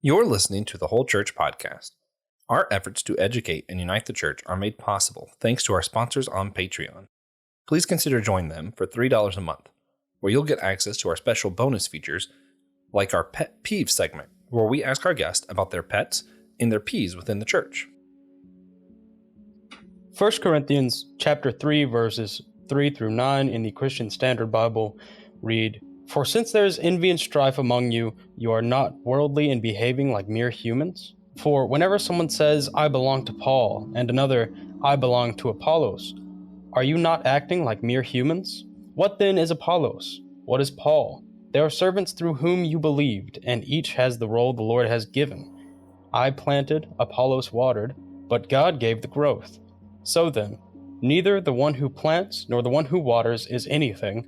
You're listening to the Whole Church Podcast. Our efforts to educate and unite the church are made possible thanks to our sponsors on Patreon. Please consider joining them for $3 a month, where you'll get access to our special bonus features like our Pet Peeve segment, where we ask our guests about their pets and their peeves within the church. 1 Corinthians chapter 3, verses 3 through 9 in the Christian Standard Bible read, "For since there is envy and strife among you, you are not worldly in behaving like mere humans. For whenever someone says, 'I belong to Paul,' and another, 'I belong to Apollos,' are you not acting like mere humans? What then is Apollos? What is Paul? They are servants through whom you believed, and each has the role the Lord has given. I planted, Apollos watered, but God gave the growth. So then, neither the one who plants nor the one who waters is anything,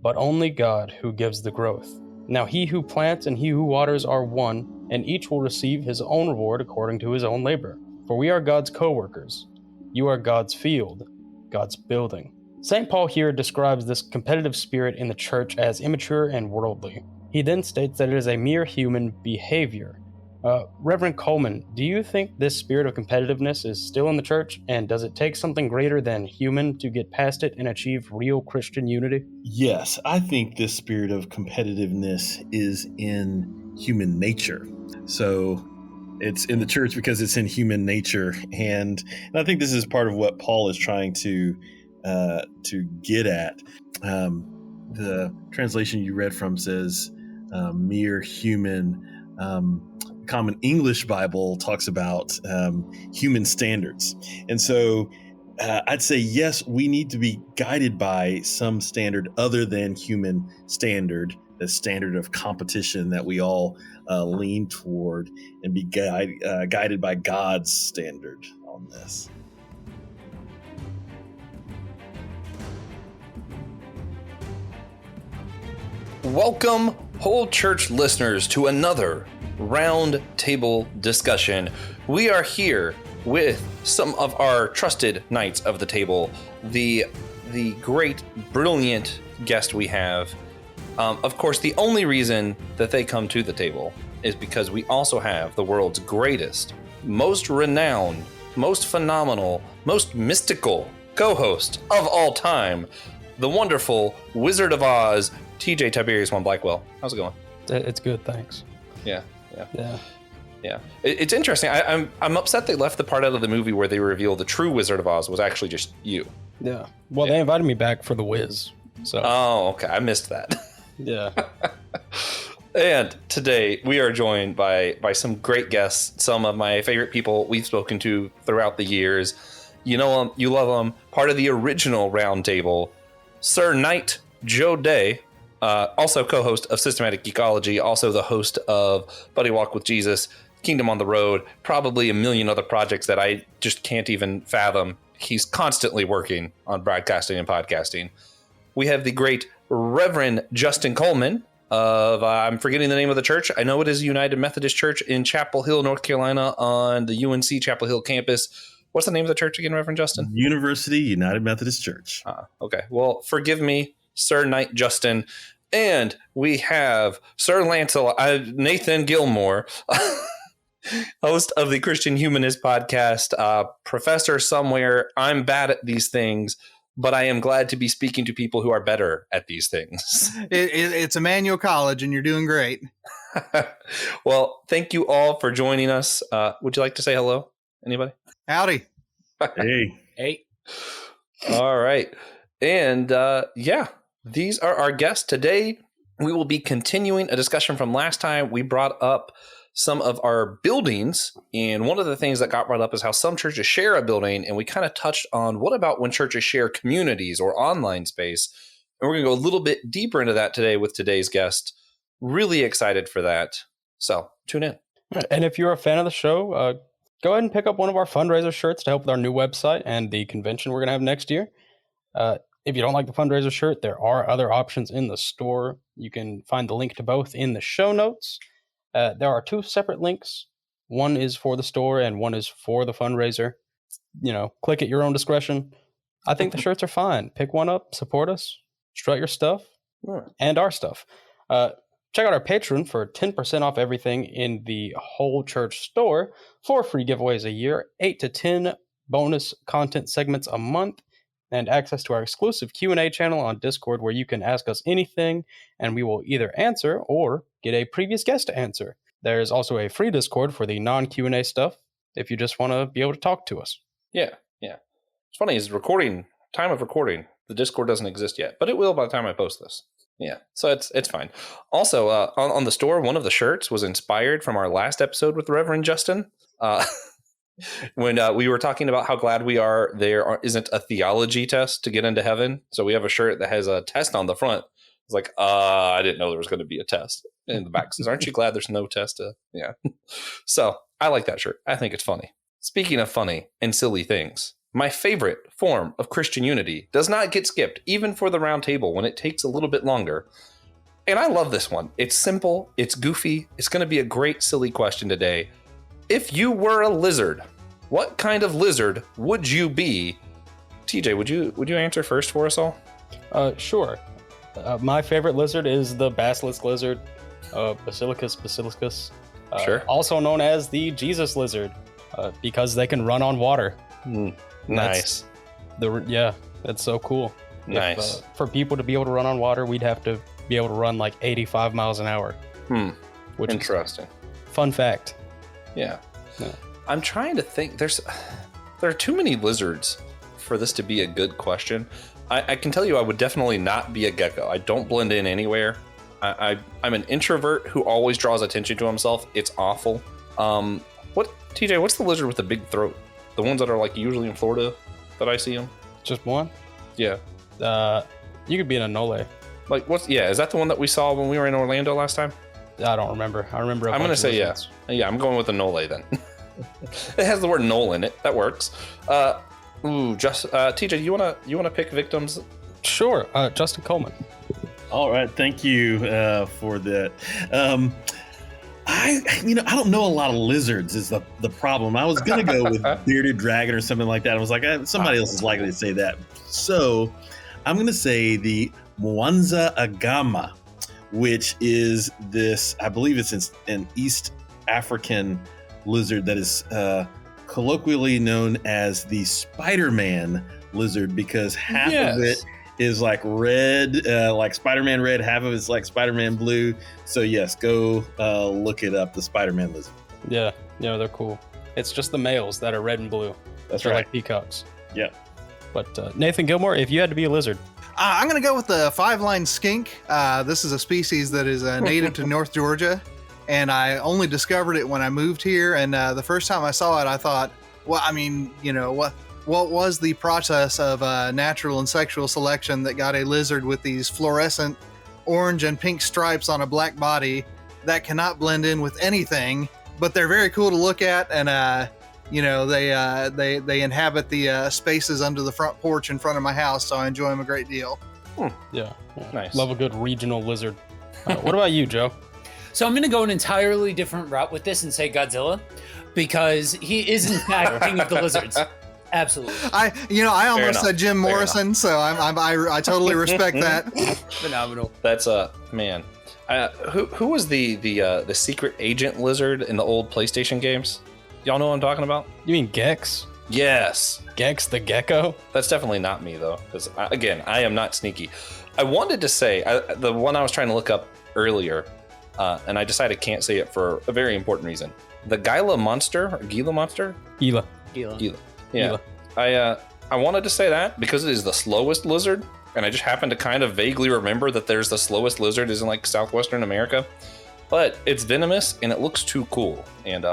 but only God who gives the growth. Now he who plants and he who waters are one, and each will receive his own reward according to his own labor. For we are God's co-workers. You are God's field, God's building." St. Paul here describes this competitive spirit in the church as immature and worldly. He then states that it is a mere human behavior. Reverend Coleman, do you think this spirit of competitiveness is still in the church, and does it take something greater than human to get past it and achieve real Christian unity? Yes, I think this spirit of competitiveness is in human nature. So it's in the church because it's in human nature, and I think this is part of what Paul is trying to get at. The translation you read from says mere human. Common English Bible talks about human standards. And so I'd say, yes, we need to be guided by some standard other than human standard, the standard of competition that we all lean toward, and be guided by God's standard on this. Welcome, Whole Church listeners, to another round table discussion. We are here with some of our trusted knights of the table, the great, brilliant guest we have. Of course, the only reason that they come to the table is because we also have the world's greatest, most renowned, most phenomenal, most mystical co-host of all time, the wonderful Wizard of Oz, TJ Tiberius One Blackwell. How's it going? It's good, thanks. Yeah. It's interesting. I'm upset they left the part out of the movie where they reveal the true Wizard of Oz was actually just you. Yeah. Well, they invited me back for the Wiz. So. Oh, okay. I missed that. Yeah. And today we are joined by some great guests, some of my favorite people we've spoken to throughout the years. You know them, you love them. Part of the original round table, Sir Knight Joe Day. Also co-host of Systematic Geekology, also the host of Buddy Walk with Jesus, Kingdom on the Road, probably a million other projects that I just can't even fathom. He's constantly working on broadcasting and podcasting. We have the great Reverend Justin Coleman of, I'm forgetting the name of the church. I know it is United Methodist Church in Chapel Hill, North Carolina, on the UNC Chapel Hill campus. What's the name of the church again, Reverend Justin? University United Methodist Church. Okay. Well, forgive me, Sir Knight Justin. And we have Sir Nathan Gilmore, host of the Christian Humanist podcast, professor somewhere. I'm bad at these things, but I am glad to be speaking to people who are better at these things. It's Emmanuel College, and you're doing great. Well, thank you all for joining us. Would you like to say hello? Anybody? Howdy. Hey. All right. And these are our guests. Today, we will be continuing a discussion from last time. We brought up some of our buildings, and one of the things that got brought up is how some churches share a building, and we kind of touched on what about when churches share communities or online space. And we're going to go a little bit deeper into that today with today's guest. Really excited for that. So tune in. And if you're a fan of the show, go ahead and pick up one of our fundraiser shirts to help with our new website and the convention we're going to have next year. If you don't like the fundraiser shirt, there are other options in the store. You can find the link to both in the show notes. There are two separate links. One is for the store and one is for the fundraiser. Click at your own discretion. I think the shirts are fine. Pick one up, support us, strut your stuff, and our stuff. Check out our Patreon for 10% off everything in the whole church store, 4 free giveaways a year, 8 to 10 bonus content segments a month, and access to our exclusive Q&A channel on Discord where you can ask us anything and we will either answer or get a previous guest to answer. There's also a free Discord for the non-Q&A stuff if you just want to be able to talk to us. Yeah. It's funny, is time of recording, the Discord doesn't exist yet, but it will by the time I post this. Yeah, so it's fine. Also, on the store, one of the shirts was inspired from our last episode with Reverend Justin. When we were talking about how glad we are there isn't a theology test to get into heaven. So we have a shirt that has a test on the front. It's like, I didn't know there was going to be a test. In the back says, aren't you glad there's no test? Yeah. So I like that shirt. I think it's funny. Speaking of funny and silly things, my favorite form of Christian unity does not get skipped, even for the round table when it takes a little bit longer. And I love this one. It's simple. It's goofy. It's going to be a great, silly question today. If you were a lizard, what kind of lizard would you be? TJ, would you answer first for us all? Sure. My favorite lizard is the basilisk lizard, Basilicus basilicus. Sure. Also known as the Jesus lizard, because they can run on water. Nice. That's so cool. Nice. If, for people to be able to run on water, we'd have to be able to run like 85 miles an hour. Which Interesting. Fun fact. Yeah. I'm trying to think. There are too many lizards for this to be a good question. I can tell you I would definitely not be a gecko. I don't blend in anywhere. I'm an introvert who always draws attention to himself. It's awful. TJ, what's the lizard with the big throat? The ones that are like usually in Florida that I see them? Just one? Yeah. You could be an anole. Like, is that the one that we saw when we were in Orlando last time? I don't remember. I'm going to say lizards. Yeah, I'm going with a Nole then. It has the word Nole in it. That works. TJ, you wanna pick victims? Sure. Justin Coleman. All right, thank you for that. I don't know a lot of lizards is the problem. I was gonna go with bearded dragon or something like that. I was like, somebody else is likely to say that. So I'm gonna say the Mwanza agama, which is this, I believe it's an East African lizard that is colloquially known as the Spider-Man lizard because half of it is like red, like Spider-Man red, half of it's like Spider-Man blue. So yes, go look it up, the Spider-Man lizard. Yeah, they're cool. It's just the males that are red and blue. That's They're right. like peacocks. Yeah. But Nathan Gilmore, if you had to be a lizard. I'm going to go with the 5-line skink. This is a species that is native to North Georgia, and I only discovered it when I moved here. And the first time I saw it, I thought, what was the process of natural and sexual selection that got a lizard with these fluorescent orange and pink stripes on a black body that cannot blend in with anything, but they're very cool to look at, and they inhabit the spaces under the front porch in front of my house, so I enjoy them a great deal. Yeah. Nice. Love a good regional lizard. What about you, Joe? So I'm going to go an entirely different route with this and say Godzilla, because he is in fact king of the lizards. Absolutely. I almost said Jim Morrison, so I totally respect that. Phenomenal. That's man. Who was the secret agent lizard in the old PlayStation games? Y'all know what I'm talking about? You mean Gex? Yes. Gex the gecko? That's definitely not me though, because again, I am not sneaky. I wanted to say the one I was trying to look up earlier, and I decided I can't say it for a very important reason. The Gila monster or Gila monster? Gila. Yeah. Gila. I wanted to say that because it is the slowest lizard, and I just happened to kind of vaguely remember that there's the slowest lizard is in like southwestern America, but it's venomous and it looks too cool, and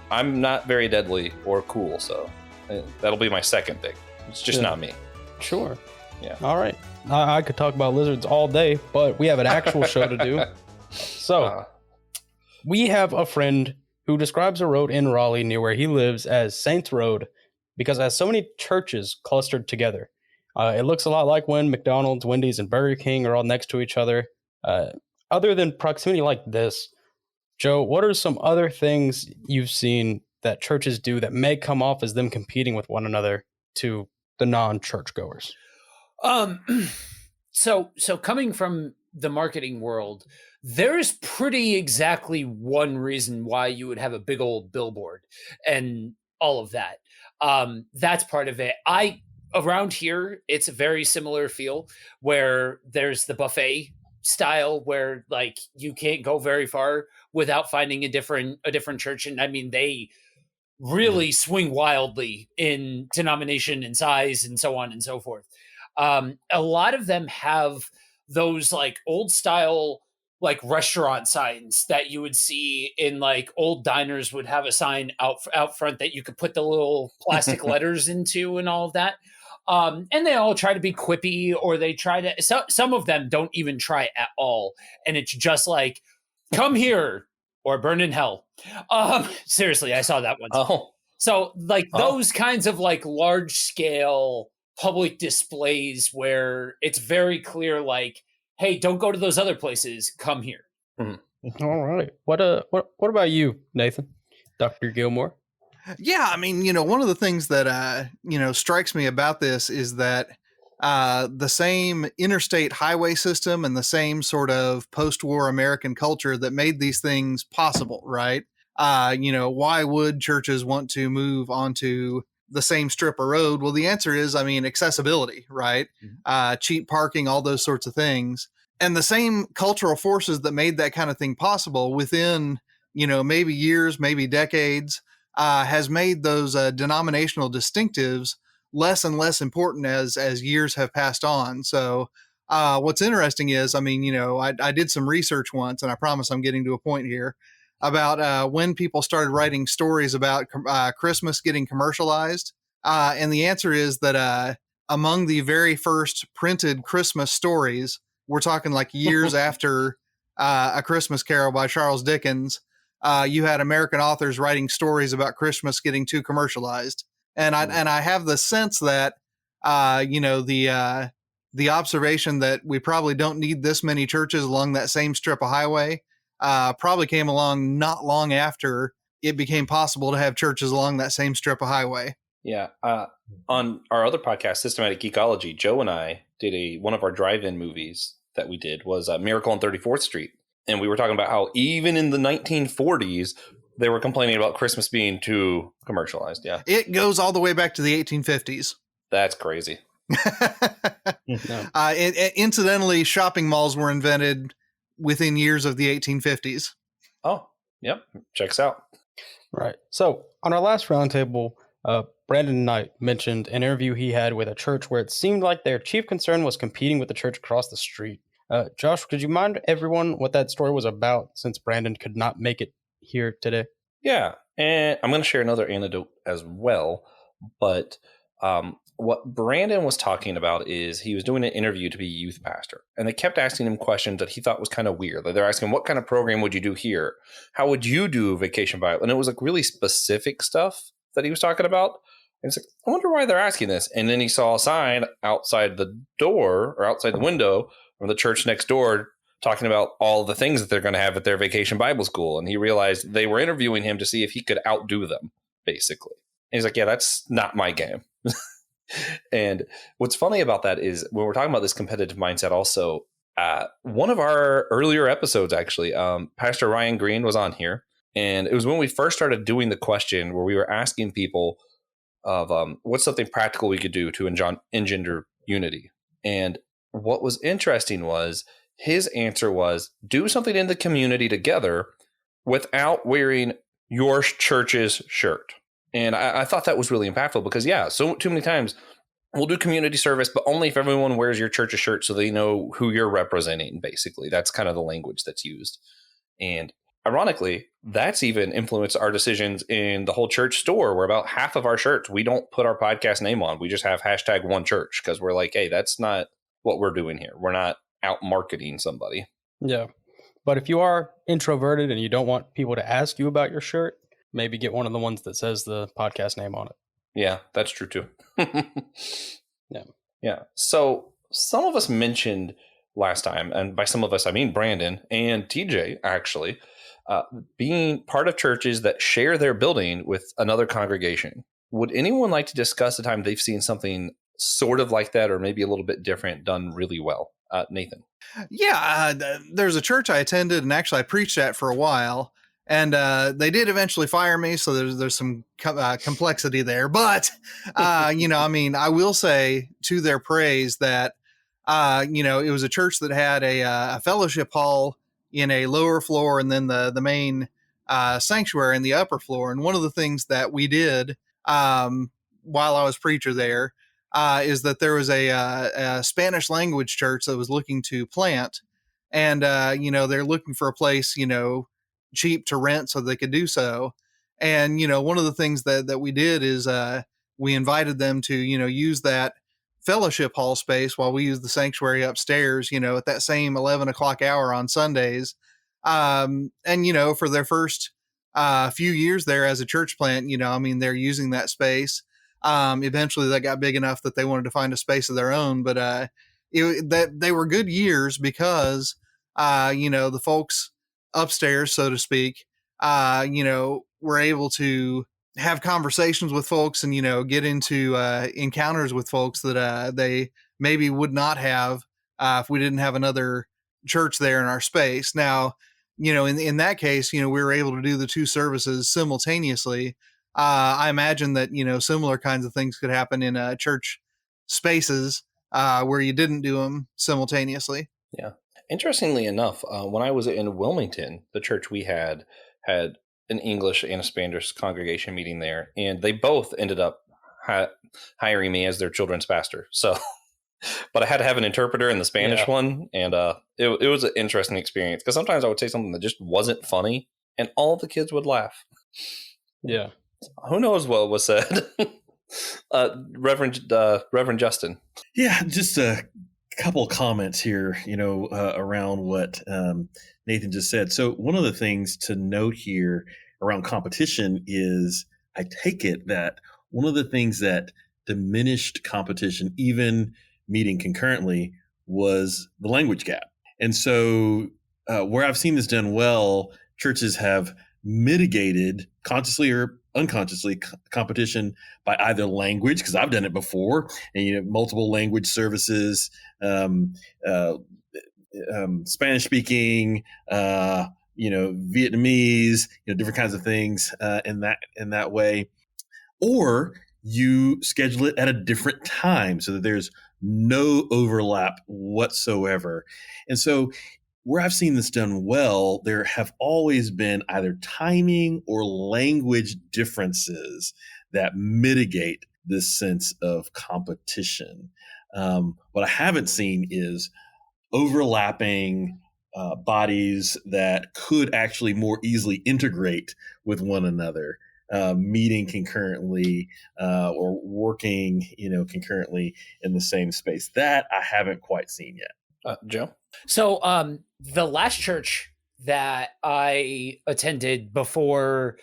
I'm not very deadly or cool, so that'll be my second thing. It's just not me. Sure. Yeah. All right. I could talk about lizards all day, but we have an actual show to do. So we have a friend who describes a road in Raleigh near where he lives as Saints Road because it has so many churches clustered together. It looks a lot like when McDonald's, Wendy's, and Burger King are all next to each other. Other than proximity like this, Joe, what are some other things you've seen that churches do that may come off as them competing with one another to the non-churchgoers? So coming from the marketing world, there's pretty exactly one reason why you would have a big old billboard and all of that. That's part of it. Around here, it's a very similar feel where there's the buffet style where like you can't go very far without finding a different church. And I mean, they really swing wildly in denomination and size and so on and so forth. A lot of them have those like old style like restaurant signs that you would see in like old diners would have a sign out front that you could put the little plastic letters into and all of that. And they all try to be quippy, or they try to, some of them don't even try at all. And it's just like, come here or burn in hell. Seriously, I saw that one. Oh, So like those kinds of like large scale public displays where it's very clear, like, hey, don't go to those other places. Come here. All right. What about you, Nathan? Dr. Gilmore? Yeah, I mean, one of the things that strikes me about this is that the same interstate highway system and the same sort of post-war American culture that made these things possible, right? Why would churches want to move onto the same strip of road? Well, the answer is, I mean, accessibility, right? Cheap parking, all those sorts of things. And the same cultural forces that made that kind of thing possible within, maybe years, maybe decades, has made those denominational distinctives less and less important as years have passed on. So what's interesting is, I mean, I did some research once, and I promise I'm getting to a point here, about when people started writing stories about Christmas getting commercialized. And the answer is that among the very first printed Christmas stories, we're talking like years after A Christmas Carol by Charles Dickens, you had American authors writing stories about Christmas getting too commercialized. And I have the sense that, the observation that we probably don't need this many churches along that same strip of highway probably came along not long after it became possible to have churches along that same strip of highway. Yeah. On our other podcast, Systematic Geekology, Joe and I did one of our drive-in movies that we did was Miracle on 34th Street. And we were talking about how even in the 1940s, they were complaining about Christmas being too commercialized. Yeah. It goes all the way back to the 1850s. That's crazy. Incidentally, shopping malls were invented within years of the 1850s. Oh, yep. Checks out. Right. So on our last roundtable, Brandon Knight mentioned an interview he had with a church where it seemed like their chief concern was competing with the church across the street. Josh, could you mind everyone what that story was about, since Brandon could not make it here today? Yeah, and I'm going to share another anecdote as well. But what Brandon was talking about is he was doing an interview to be a youth pastor, and they kept asking him questions that he thought was kind of weird. Like they're asking, what kind of program would you do here? How would you do Vacation Bible? And it was like really specific stuff that he was talking about. And it's like, I wonder why they're asking this. And then he saw a sign outside the door or outside the window from the church next door talking about all the things that they're going to have at their Vacation Bible School. And he realized they were interviewing him to see if he could outdo them, basically. And he's like, yeah, that's not my game. And what's funny about that is when we're talking about this competitive mindset also, one of our earlier episodes, actually, Pastor Ryan Green was on here. And it was when we first started doing the question where we were asking people of what's something practical we could do to engender unity. And what was interesting was his answer was do something in the community together without wearing your church's shirt. And I thought that was really impactful because, yeah, so too many times we'll do community service, but only if everyone wears your church's shirt so they know who you're representing, basically. That's kind of the language that's used. And ironically, that's even influenced our decisions in the whole church store, where about half of our shirts, we don't put our podcast name on. We just have #OneChurch because we're like, hey, that's not what we're doing here. We're not out marketing somebody. Yeah. But if you are introverted and you don't want people to ask you about your shirt, maybe get one of the ones that says the podcast name on it. Yeah, that's true too. Yeah. Yeah. So some of us mentioned last time, and by some of us, I mean Brandon and TJ, actually, being part of churches that share their building with another congregation. Would anyone like to discuss the time they've seen something sort of like that or maybe a little bit different done really well? Nathan. Yeah, there's a church I attended, and actually I preached at for a while, and they did eventually fire me. So there's some complexity there, but I mean, I will say to their praise that it was a church that had a fellowship hall in a lower floor, and then the main sanctuary in the upper floor. And one of the things that we did while I was preacher there is that there was a Spanish language church that was looking to plant, and they're looking for a place cheap to rent so they could do so. And one of the things that we did is we invited them to use that fellowship hall space while we use the sanctuary upstairs. At that same 11 o'clock hour on Sundays, and for their first few years there as a church plant, they're using that space. Eventually they got big enough that they wanted to find a space of their own, but that they were good years because the folks upstairs, so to speak, were able to have conversations with folks and get into encounters with folks that they maybe would not have if we didn't have another church there in our space. Now, in that case, we were able to do the two services simultaneously. I imagine that similar kinds of things could happen in church spaces where you didn't do them simultaneously. Yeah. Interestingly enough, when I was in Wilmington, the church we had an English and a Spanish congregation meeting there, and they both ended up hiring me as their children's pastor. So, but I had to have an interpreter in the Spanish one, and it was an interesting experience because sometimes I would say something that just wasn't funny, and all the kids would laugh. Yeah. Who knows what was said? Reverend Justin. Yeah, just a couple comments here, around what Nathan just said. So one of the things to note here around competition is, I take it that one of the things that diminished competition, even meeting concurrently, was the language gap. And so where I've seen this done well, churches have mitigated, consciously or unconsciously, competition by either language, because I've done it before, and multiple language services, Spanish speaking, Vietnamese, different kinds of things in that way, or you schedule it at a different time so that there's no overlap whatsoever. And so where I've seen this done well, there have always been either timing or language differences that mitigate this sense of competition. What I haven't seen is overlapping bodies that could actually more easily integrate with one another, meeting concurrently or working, concurrently in the same space. That I haven't quite seen yet. Joe? So the last church that I attended before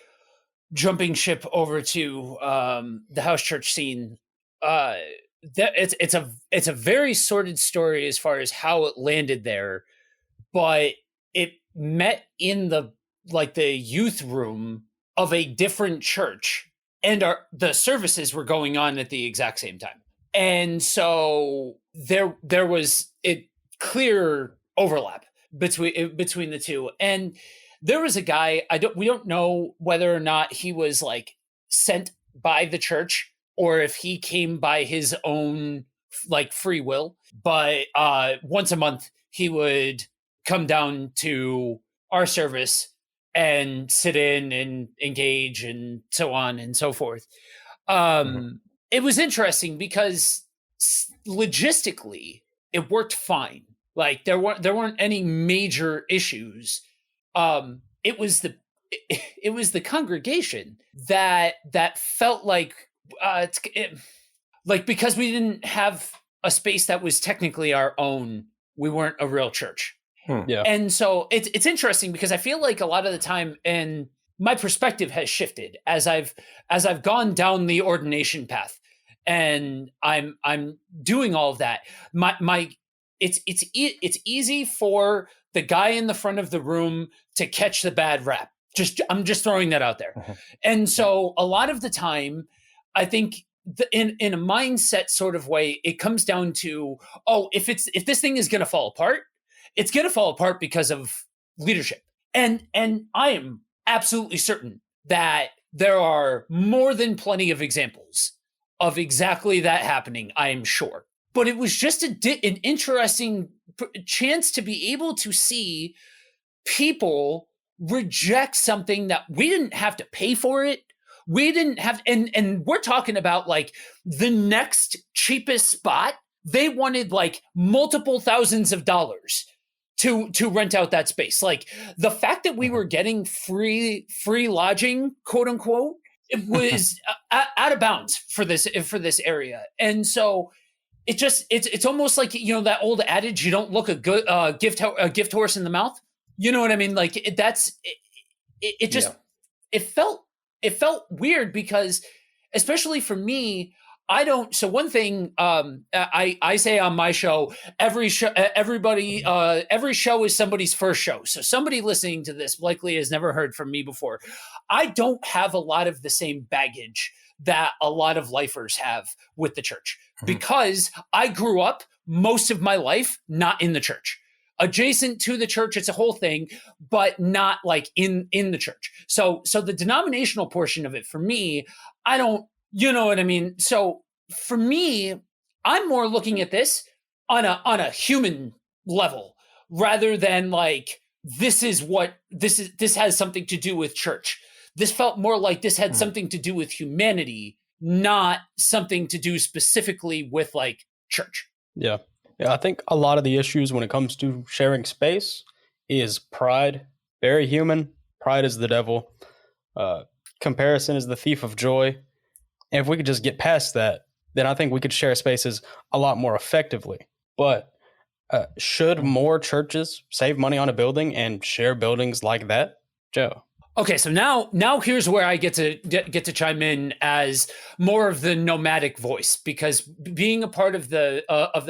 jumping ship over to the house church scene, it's a very sordid story as far as how it landed there, but it met in the youth room of a different church, and the services were going on at the exact same time, and so there was clear overlap between the two. And there was a guy, we don't know whether or not he was sent by the church or if he came by his own free will, but once a month he would come down to our service and sit in and engage and so on and so forth. It was interesting because logistically it worked fine. There weren't any major issues. It was the congregation that felt because we didn't have a space that was technically our own, we weren't a real church. Yeah. And so it's interesting because I feel like a lot of the time, and my perspective has shifted as I've gone down the ordination path, and I'm doing all of that. It's easy for the guy in the front of the room to catch the bad rap. I'm just throwing that out there. And so a lot of the time, I think in a mindset sort of way, it comes down to, oh, if this thing is going to fall apart, it's going to fall apart because of leadership. And I am absolutely certain that there are more than plenty of examples of exactly that happening, I am sure. But it was just an interesting chance to be able to see people reject something that we didn't have to pay for it. We didn't have, and we're talking about like the next cheapest spot. They wanted like multiple thousands of dollars to rent out that space. Like the fact that we were getting free lodging, quote unquote, it was out of bounds for this area. And so it's almost like, you know, that old adage, you don't look a good gift horse in the mouth. You know what I mean? Like it felt weird because, especially for me, I don't. So one thing I say on my show, every show is somebody's first show. So somebody listening to this likely has never heard from me before. I don't have a lot of the same baggage that a lot of lifers have with the church, because I grew up most of my life not in the church. Adjacent to the church, it's a whole thing, but not like in the church. So the denominational portion of it for me, I don't, you know what I mean? So for me, I'm more looking at this on a human level rather than like this has something to do with church. This felt more like this had something to do with humanity, not something to do specifically with like church. Yeah. Yeah, I think a lot of the issues when it comes to sharing space is pride. Very human. Pride is the devil. Comparison is the thief of joy. And if we could just get past that, then I think we could share spaces a lot more effectively. But should more churches save money on a building and share buildings like that? Joe? Okay, so now here's where I get to chime in as more of the nomadic voice, because being a part of the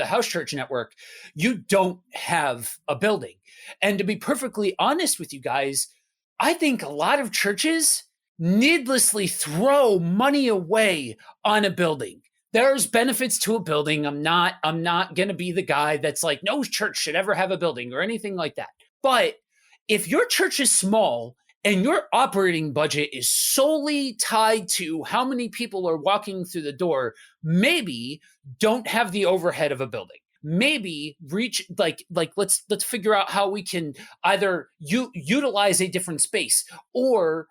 house church network, you don't have a building. And to be perfectly honest with you guys, I think a lot of churches needlessly throw money away on a building. There's benefits to a building. I'm not going to be the guy that's like, no church should ever have a building or anything like that. But if your church is small and your operating budget is solely tied to how many people are walking through the door, maybe don't have the overhead of a building. Maybe reach like let's figure out how we can either utilize a different space or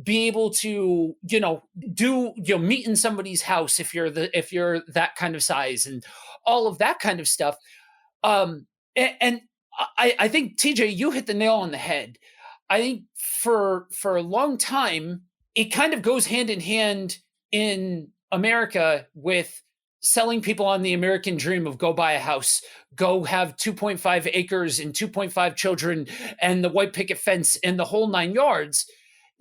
be able to, meet in somebody's house if you're that kind of size and all of that kind of stuff. And I think TJ, you hit the nail on the head. I think for a long time, it kind of goes hand in hand in America with selling people on the American dream of go buy a house, go have 2.5 acres and 2.5 children and the white picket fence and the whole 9 yards.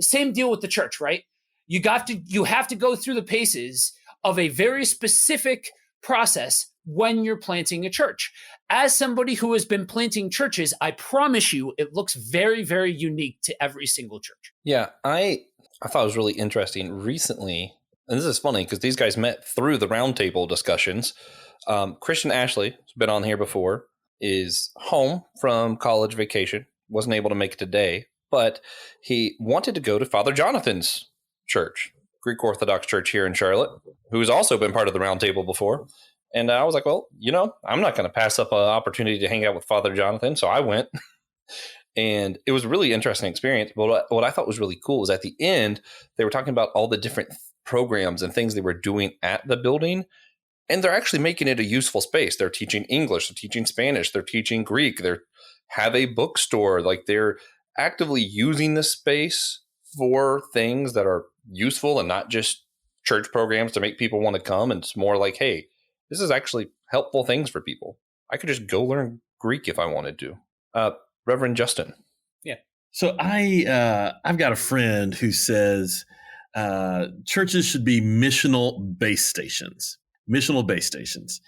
Same deal with the church, right? You have to go through the paces of a very specific process when you're planting a church. As somebody who has been planting churches, I promise you, it looks very, very unique to every single church. Yeah, I thought it was really interesting recently, and this is funny because these guys met through the roundtable discussions. Christian Ashley has been on here before, is home from college vacation, wasn't able to make it today, but he wanted to go to Father Jonathan's church, Greek Orthodox Church here in Charlotte, who's also been part of the roundtable before. And I was like, well, I'm not going to pass up an opportunity to hang out with Father Jonathan. So I went, and it was a really interesting experience. But what I thought was really cool was at the end, they were talking about all the different programs and things they were doing at the building. And they're actually making it a useful space. They're teaching English, they're teaching Spanish, they're teaching Greek, they have a bookstore. Like they're actively using the space for things that are useful and not just church programs to make people want to come. And it's more like, hey, this is actually helpful things for people. I could just go learn Greek if I wanted to. Reverend Justin. Yeah. So I've got a friend who says churches should be missional base stations. Missional base stations.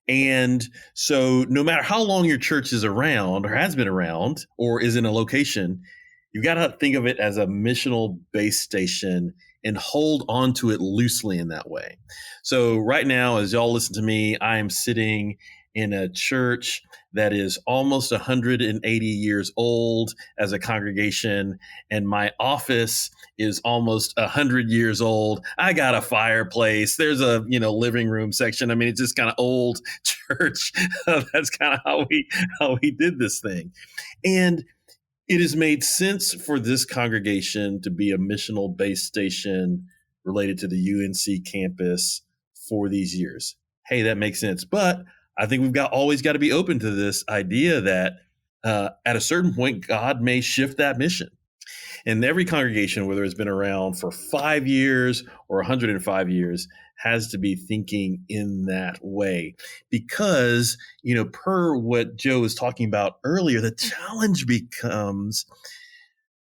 And so no matter how long your church is around or has been around or is in a location, you've got to think of it as a missional base station and hold on to it loosely in that way. So right now, as y'all listen to me, I am sitting in a church that is almost 180 years old as a congregation, and my office is almost 100 years old. I got a fireplace. There's a living room section. I mean, it's just kind of old church. That's kind of how we did this thing, and it has made sense for this congregation to be a missional base station related to the UNC campus for these years. Hey, that makes sense, but I think we've always got to be open to this idea that at a certain point, God may shift that mission. And every congregation, whether it's been around for 5 years or 105 years, has to be thinking in that way. Because, per what Joe was talking about earlier, the challenge becomes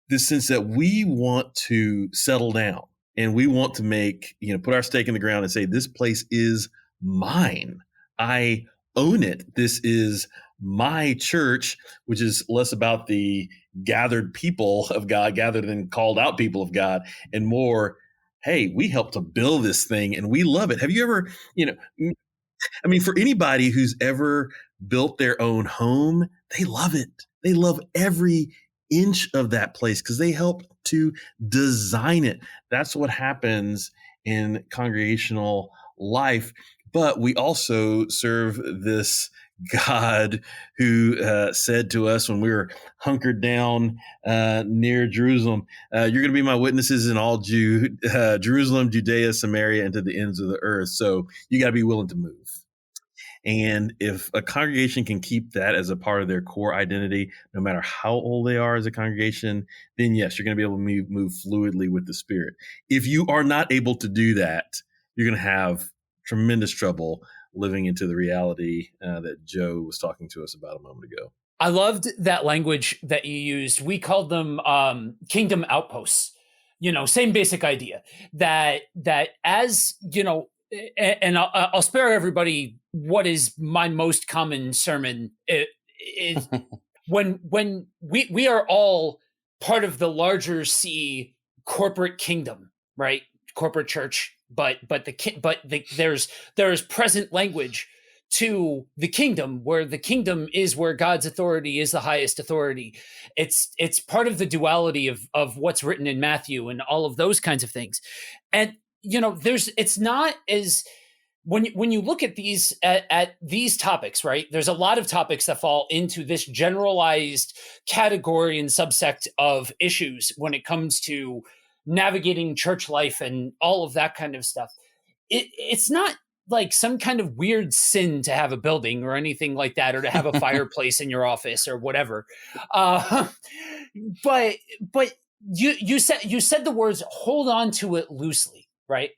this sense that we want to settle down and we want to put our stake in the ground and say, this place is mine. I own it. This is my church, which is less about the gathered people of God, gathered and called out people of God, and more, hey, we helped to build this thing and we love it. Have you ever, for anybody who's ever built their own home, they love it. They love every inch of that place because they helped to design it. That's what happens in congregational life. But we also serve this God who said to us when we were hunkered down near Jerusalem, you're going to be my witnesses in all Jerusalem, Judea, Samaria, and to the ends of the earth. So you got to be willing to move. And if a congregation can keep that as a part of their core identity, no matter how old they are as a congregation, then yes, you're going to be able to move fluidly with the Spirit. If you are not able to do that, you're going to have tremendous trouble living into the reality that Joe was talking to us about a moment ago. I loved that language that you used. We called them kingdom outposts. Same basic idea that as and I'll spare everybody what is my most common sermon is when we are all part of the larger C corporate kingdom, right? Corporate church, but there's present language to the kingdom, where the kingdom is where God's authority is the highest authority. It's part of the duality of what's written in Matthew and all of those kinds of things. And it's not as when you look at these topics, right? There's a lot of topics that fall into this generalized category and subsect of issues when it comes to navigating church life and all of that kind of stuff. It's not like some kind of weird sin to have a building or anything like that, or to have a fireplace in your office or whatever. But you said the words, hold on to it loosely, right?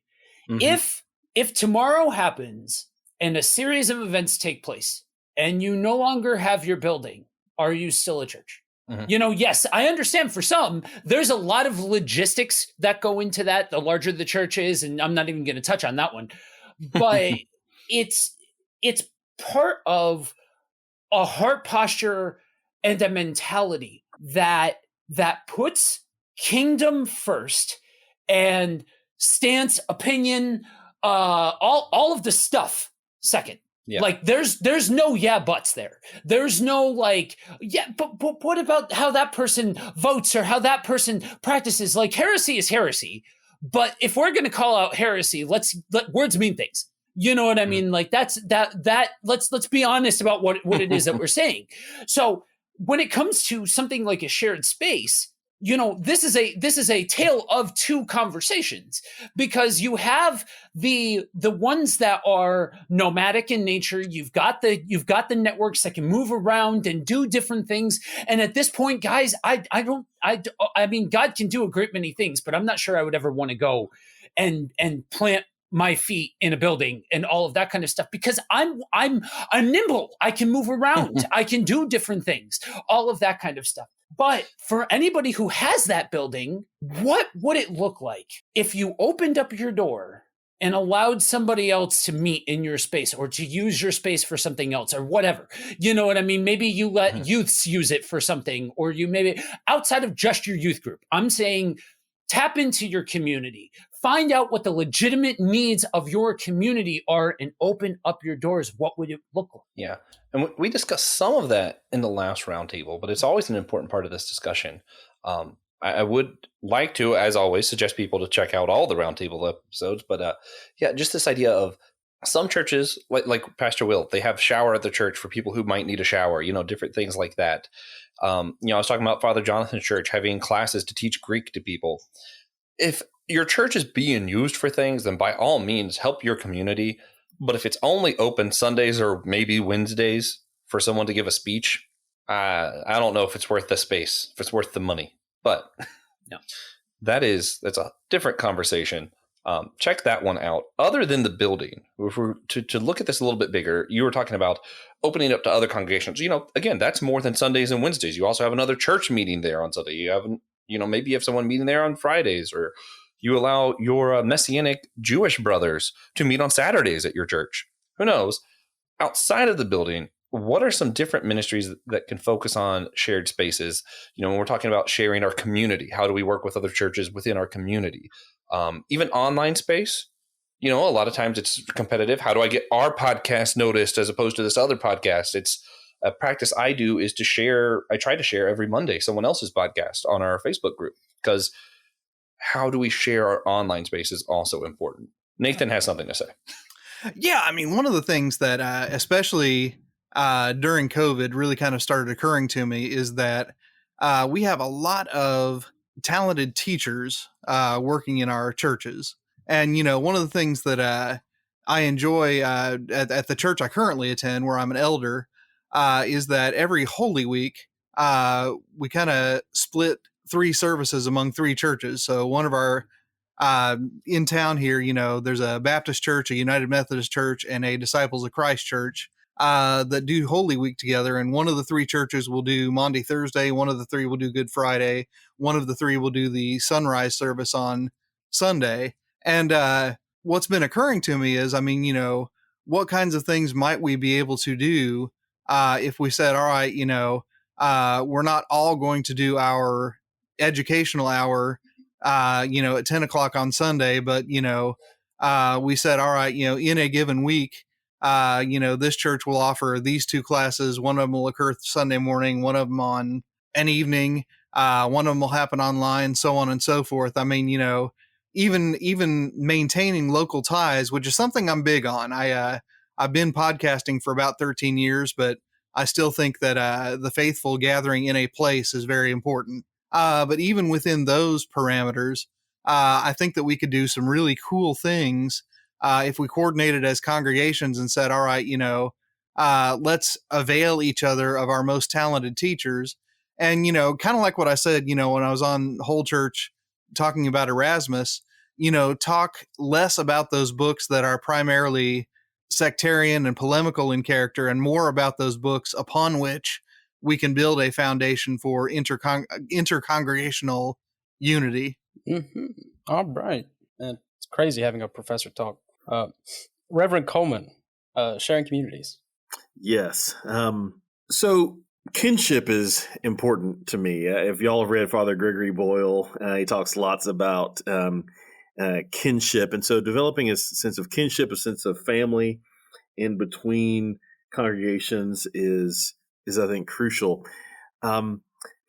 Mm-hmm. If tomorrow happens and a series of events take place and you no longer have your building, are you still a church? Mm-hmm. Yes, I understand for some, there's a lot of logistics that go into that, the larger the church is, and I'm not even going to touch on that one. But it's part of a heart posture and a mentality that puts kingdom first and stance, opinion, all of the stuff second. Yeah. Like there's no yeah buts there. There's no like, yeah, but what about how that person votes or how that person practices? Like heresy is heresy. But if we're going to call out heresy, let words mean things. You know what I mean? Like let's be honest about what it is that we're saying. So when it comes to something like a shared space, this is a tale of two conversations, because you have the ones that are nomadic in nature. You've got the networks that can move around and do different things. And at this point, guys, I mean, God can do a great many things, but I'm not sure I would ever want to go and plant my feet in a building and all of that kind of stuff, because I'm nimble. I can move around. I can do different things, all of that kind of stuff. But for anybody who has that building, what would it look like if you opened up your door and allowed somebody else to meet in your space or to use your space for something else or whatever? You know what I mean? Maybe you let youths use it for something, or you maybe outside of just your youth group. I'm saying Tap into your community. Find out what the legitimate needs of your community are and open up your doors. What would it look like? Yeah. And we discussed some of that in the last roundtable, but it's always an important part of this discussion. I would like to, as always, suggest people to check out all the roundtable episodes. But yeah, just this idea of some churches, like Pastor Will, they have shower at the church for people who might need a shower, different things like that. I was talking about Father Jonathan's church having classes to teach Greek to people. If your church is being used for things, then by all means, help your community. But if it's only open Sundays or maybe Wednesdays for someone to give a speech, I don't know if it's worth the space, if it's worth the money. But no, that's a different conversation. Check that one out. Other than the building, if we're to look at this a little bit bigger, you were talking about opening up to other congregations. Again, that's more than Sundays and Wednesdays. You also have another church meeting there on Sunday. You have, maybe you have someone meeting there on Fridays, or you allow your Messianic Jewish brothers to meet on Saturdays at your church. Who knows? Outside of the building, what are some different ministries that can focus on shared spaces? When we're talking about sharing our community, how do we work with other churches within our community? Even online space, a lot of times it's competitive. How do I get our podcast noticed as opposed to this other podcast? It's a practice I do is to share. I try to share every Monday someone else's podcast on our Facebook group, because how do we share our online space is also important. Nathan has something to say. Yeah, I mean, one of the things that especially during COVID really kind of started occurring to me is that we have a lot of talented teachers working in our churches. And, one of the things that I enjoy at the church I currently attend, where I'm an elder, is that every Holy Week, we kind of split 3 services among 3 churches. So one of our in town here, there's a Baptist church, a United Methodist church, and a Disciples of Christ church that do Holy Week together. And one of the 3 churches will do Maundy Thursday. One of the 3 will do Good Friday. One of the 3 will do the sunrise service on Sunday. And what's been occurring to me is, what kinds of things might we be able to do if we said, all right, we're not all going to do our educational hour, at 10 o'clock on Sunday, but, we said, all right, in a given week, this church will offer these 2 classes. One of them will occur Sunday morning, one of them on an evening, one of them will happen online, so on and so forth. Even maintaining local ties, which is something I'm big on. I've been podcasting for about 13 years, but I still think that the faithful gathering in a place is very important. But even within those parameters, I think that we could do some really cool things if we coordinated as congregations and said, all right, let's avail each other of our most talented teachers. And, kind of like what I said, when I was on Whole Church talking about Erasmus, talk less about those books that are primarily sectarian and polemical in character, and more about those books upon which we can build a foundation for intercongregational unity. Mm-hmm. All right. And it's crazy having a professor talk. Reverend Coleman, sharing communities. Yes. So kinship is important to me. If y'all have read Father Gregory Boyle, he talks lots about kinship. And so developing a sense of kinship, a sense of family in between congregations is I think, crucial.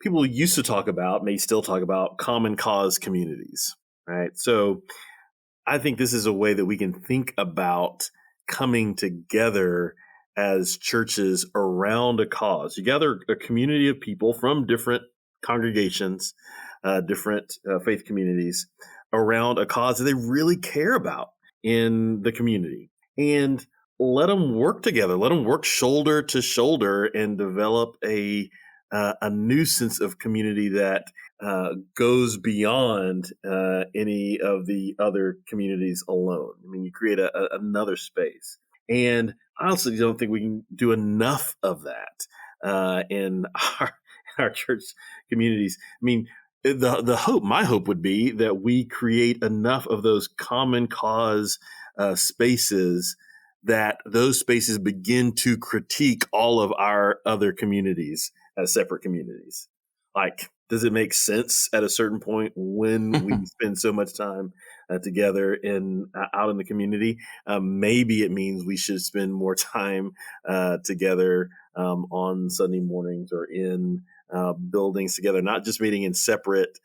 People used to talk about, may still talk about, common cause communities, right? So I think this is a way that we can think about coming together as churches around a cause. You gather a community of people from different congregations, different faith communities around a cause that they really care about in the community. And let them work together. Let them work shoulder to shoulder and develop a new sense of community that goes beyond any of the other communities alone. I mean, you create another space. And I also don't think we can do enough of that in our church communities. I mean, my hope would be that we create enough of those common cause spaces that those spaces begin to critique all of our other communities as separate communities. Like, does it make sense at a certain point when we spend so much time together out in the community? Maybe it means we should spend more time together on Sunday mornings or in buildings together, not just meeting in separate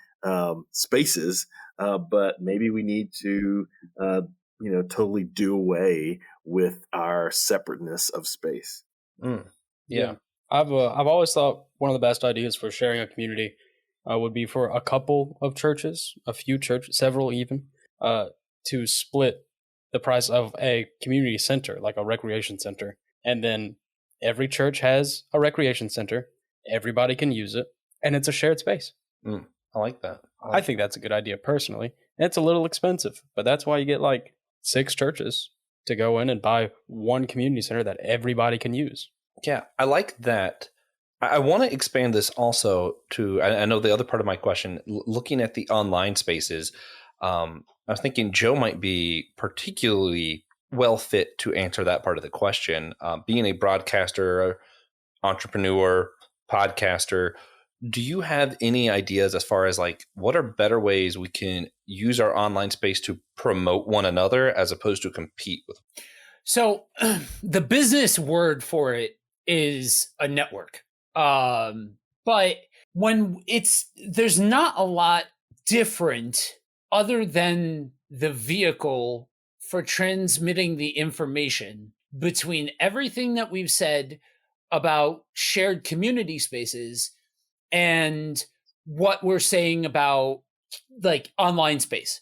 spaces, but maybe we need to, totally do away with our separateness of space. Yeah. I've always thought one of the best ideas for sharing a community would be for a couple of churches, a few churches, several even, to split the price of a community center, like a recreation center. And then every church has a recreation center. Everybody can use it, and it's a shared space. I like that. I think that's a good idea personally. And it's a little expensive, but that's why you get like 6 churches to go in and buy one community center that everybody can use. Yeah, I like that. I want to expand this also to, I know the other part of my question, looking at the online spaces, I was thinking Joe might be particularly well fit to answer that part of the question. Being a broadcaster, entrepreneur, podcaster, do you have any ideas as far as like what are better ways we can use our online space to promote one another as opposed to compete with? So the business word for it is a network. But when there's not a lot different other than the vehicle for transmitting the information between everything that we've said about shared community spaces and what we're saying about like online space.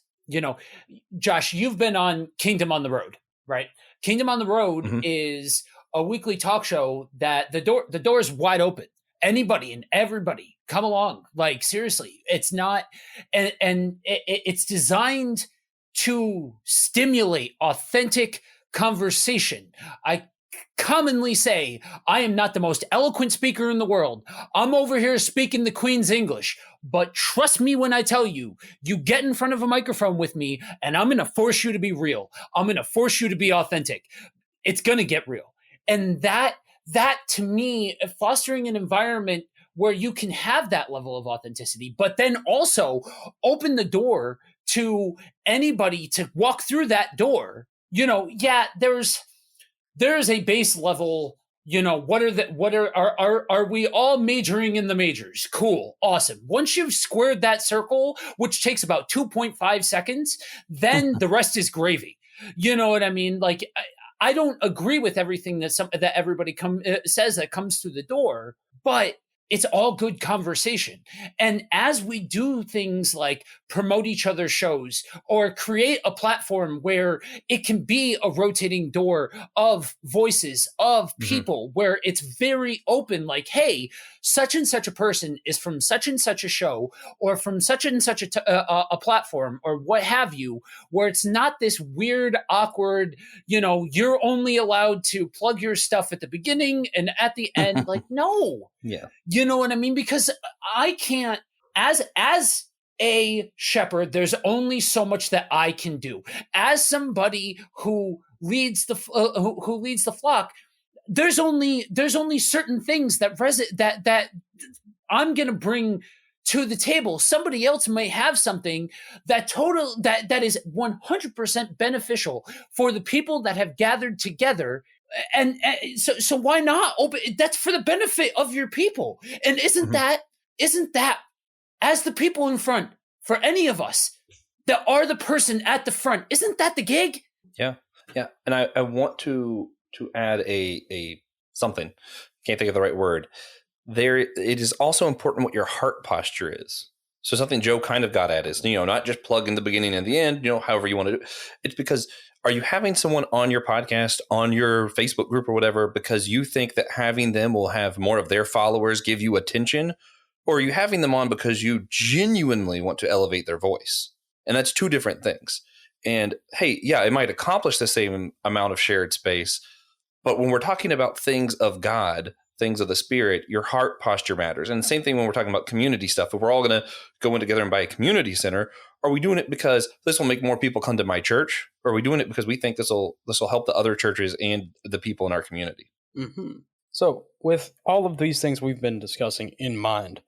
Josh, you've been on Kingdom on the Road, right? Kingdom on the Road is a weekly talk show that the door is wide open. Anybody and everybody come along. Like seriously, it's not, and it's designed to stimulate authentic conversation. I commonly say I am not the most eloquent speaker in the world. I'm over here speaking the Queen's English, but trust me when I tell you, you get in front of a microphone with me and I'm going to force you to be real. I'm going to force you to be authentic. It's going to get real. And that to me, fostering an environment where you can have that level of authenticity, but then also open the door to anybody to walk through that door. There's a base level, are we all majoring in the majors? Cool. Awesome. Once you've squared that circle, which takes about 2.5 seconds, then the rest is gravy. You know what I mean? Like, I don't agree with everything that everybody says that comes through the door, but it's all good conversation. And as we do things like promote each other's shows or create a platform where it can be a rotating door of voices, of people, where it's very open, like, hey, such and such a person is from such and such a show or from such and such a platform or what have you, where it's not this weird, awkward, you're only allowed to plug your stuff at the beginning and at the end. Like, no. Yeah. You know what I mean? Because I can't, as a shepherd, there's only so much that I can do. As somebody who leads the flock, there's only certain things that I'm going to bring to the table. Somebody else may have something that is 100% beneficial for the people that have gathered together. And so why not open? That's for the benefit of your people. And isn't that as the people in front for any of us that are the person at the front? Isn't that the gig? Yeah. And I want to add a something. Can't think of the right word. It is also important what your heart posture is. So something Joe kind of got at is, not just plug in the beginning and the end, however you want to do it. It's because, are you having someone on your podcast, on your Facebook group or whatever, because you think that having them will have more of their followers give you attention? Or are you having them on because you genuinely want to elevate their voice? And that's two different things. And hey, yeah, it might accomplish the same amount of shared space. But when we're talking about things of God, things of the Spirit, your heart posture matters. And the same thing when we're talking about community stuff. If we're all going to go in together and buy a community center, are we doing it because this will make more people come to my church? Or are we doing it because we think this will help the other churches and the people in our community? So with all of these things we've been discussing in mind,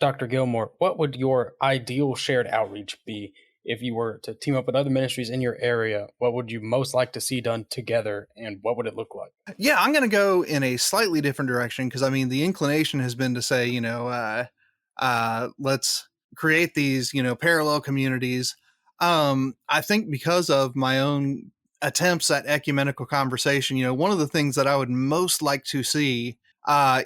Dr. Gilmore, what would your ideal shared outreach be if you were to team up with other ministries in your area? What would you most like to see done together, and what would it look like? Yeah, I'm going to go in a slightly different direction because I mean, the inclination has been to say, let's create these, parallel communities. I think because of my own attempts at ecumenical conversation, one of the things that I would most like to see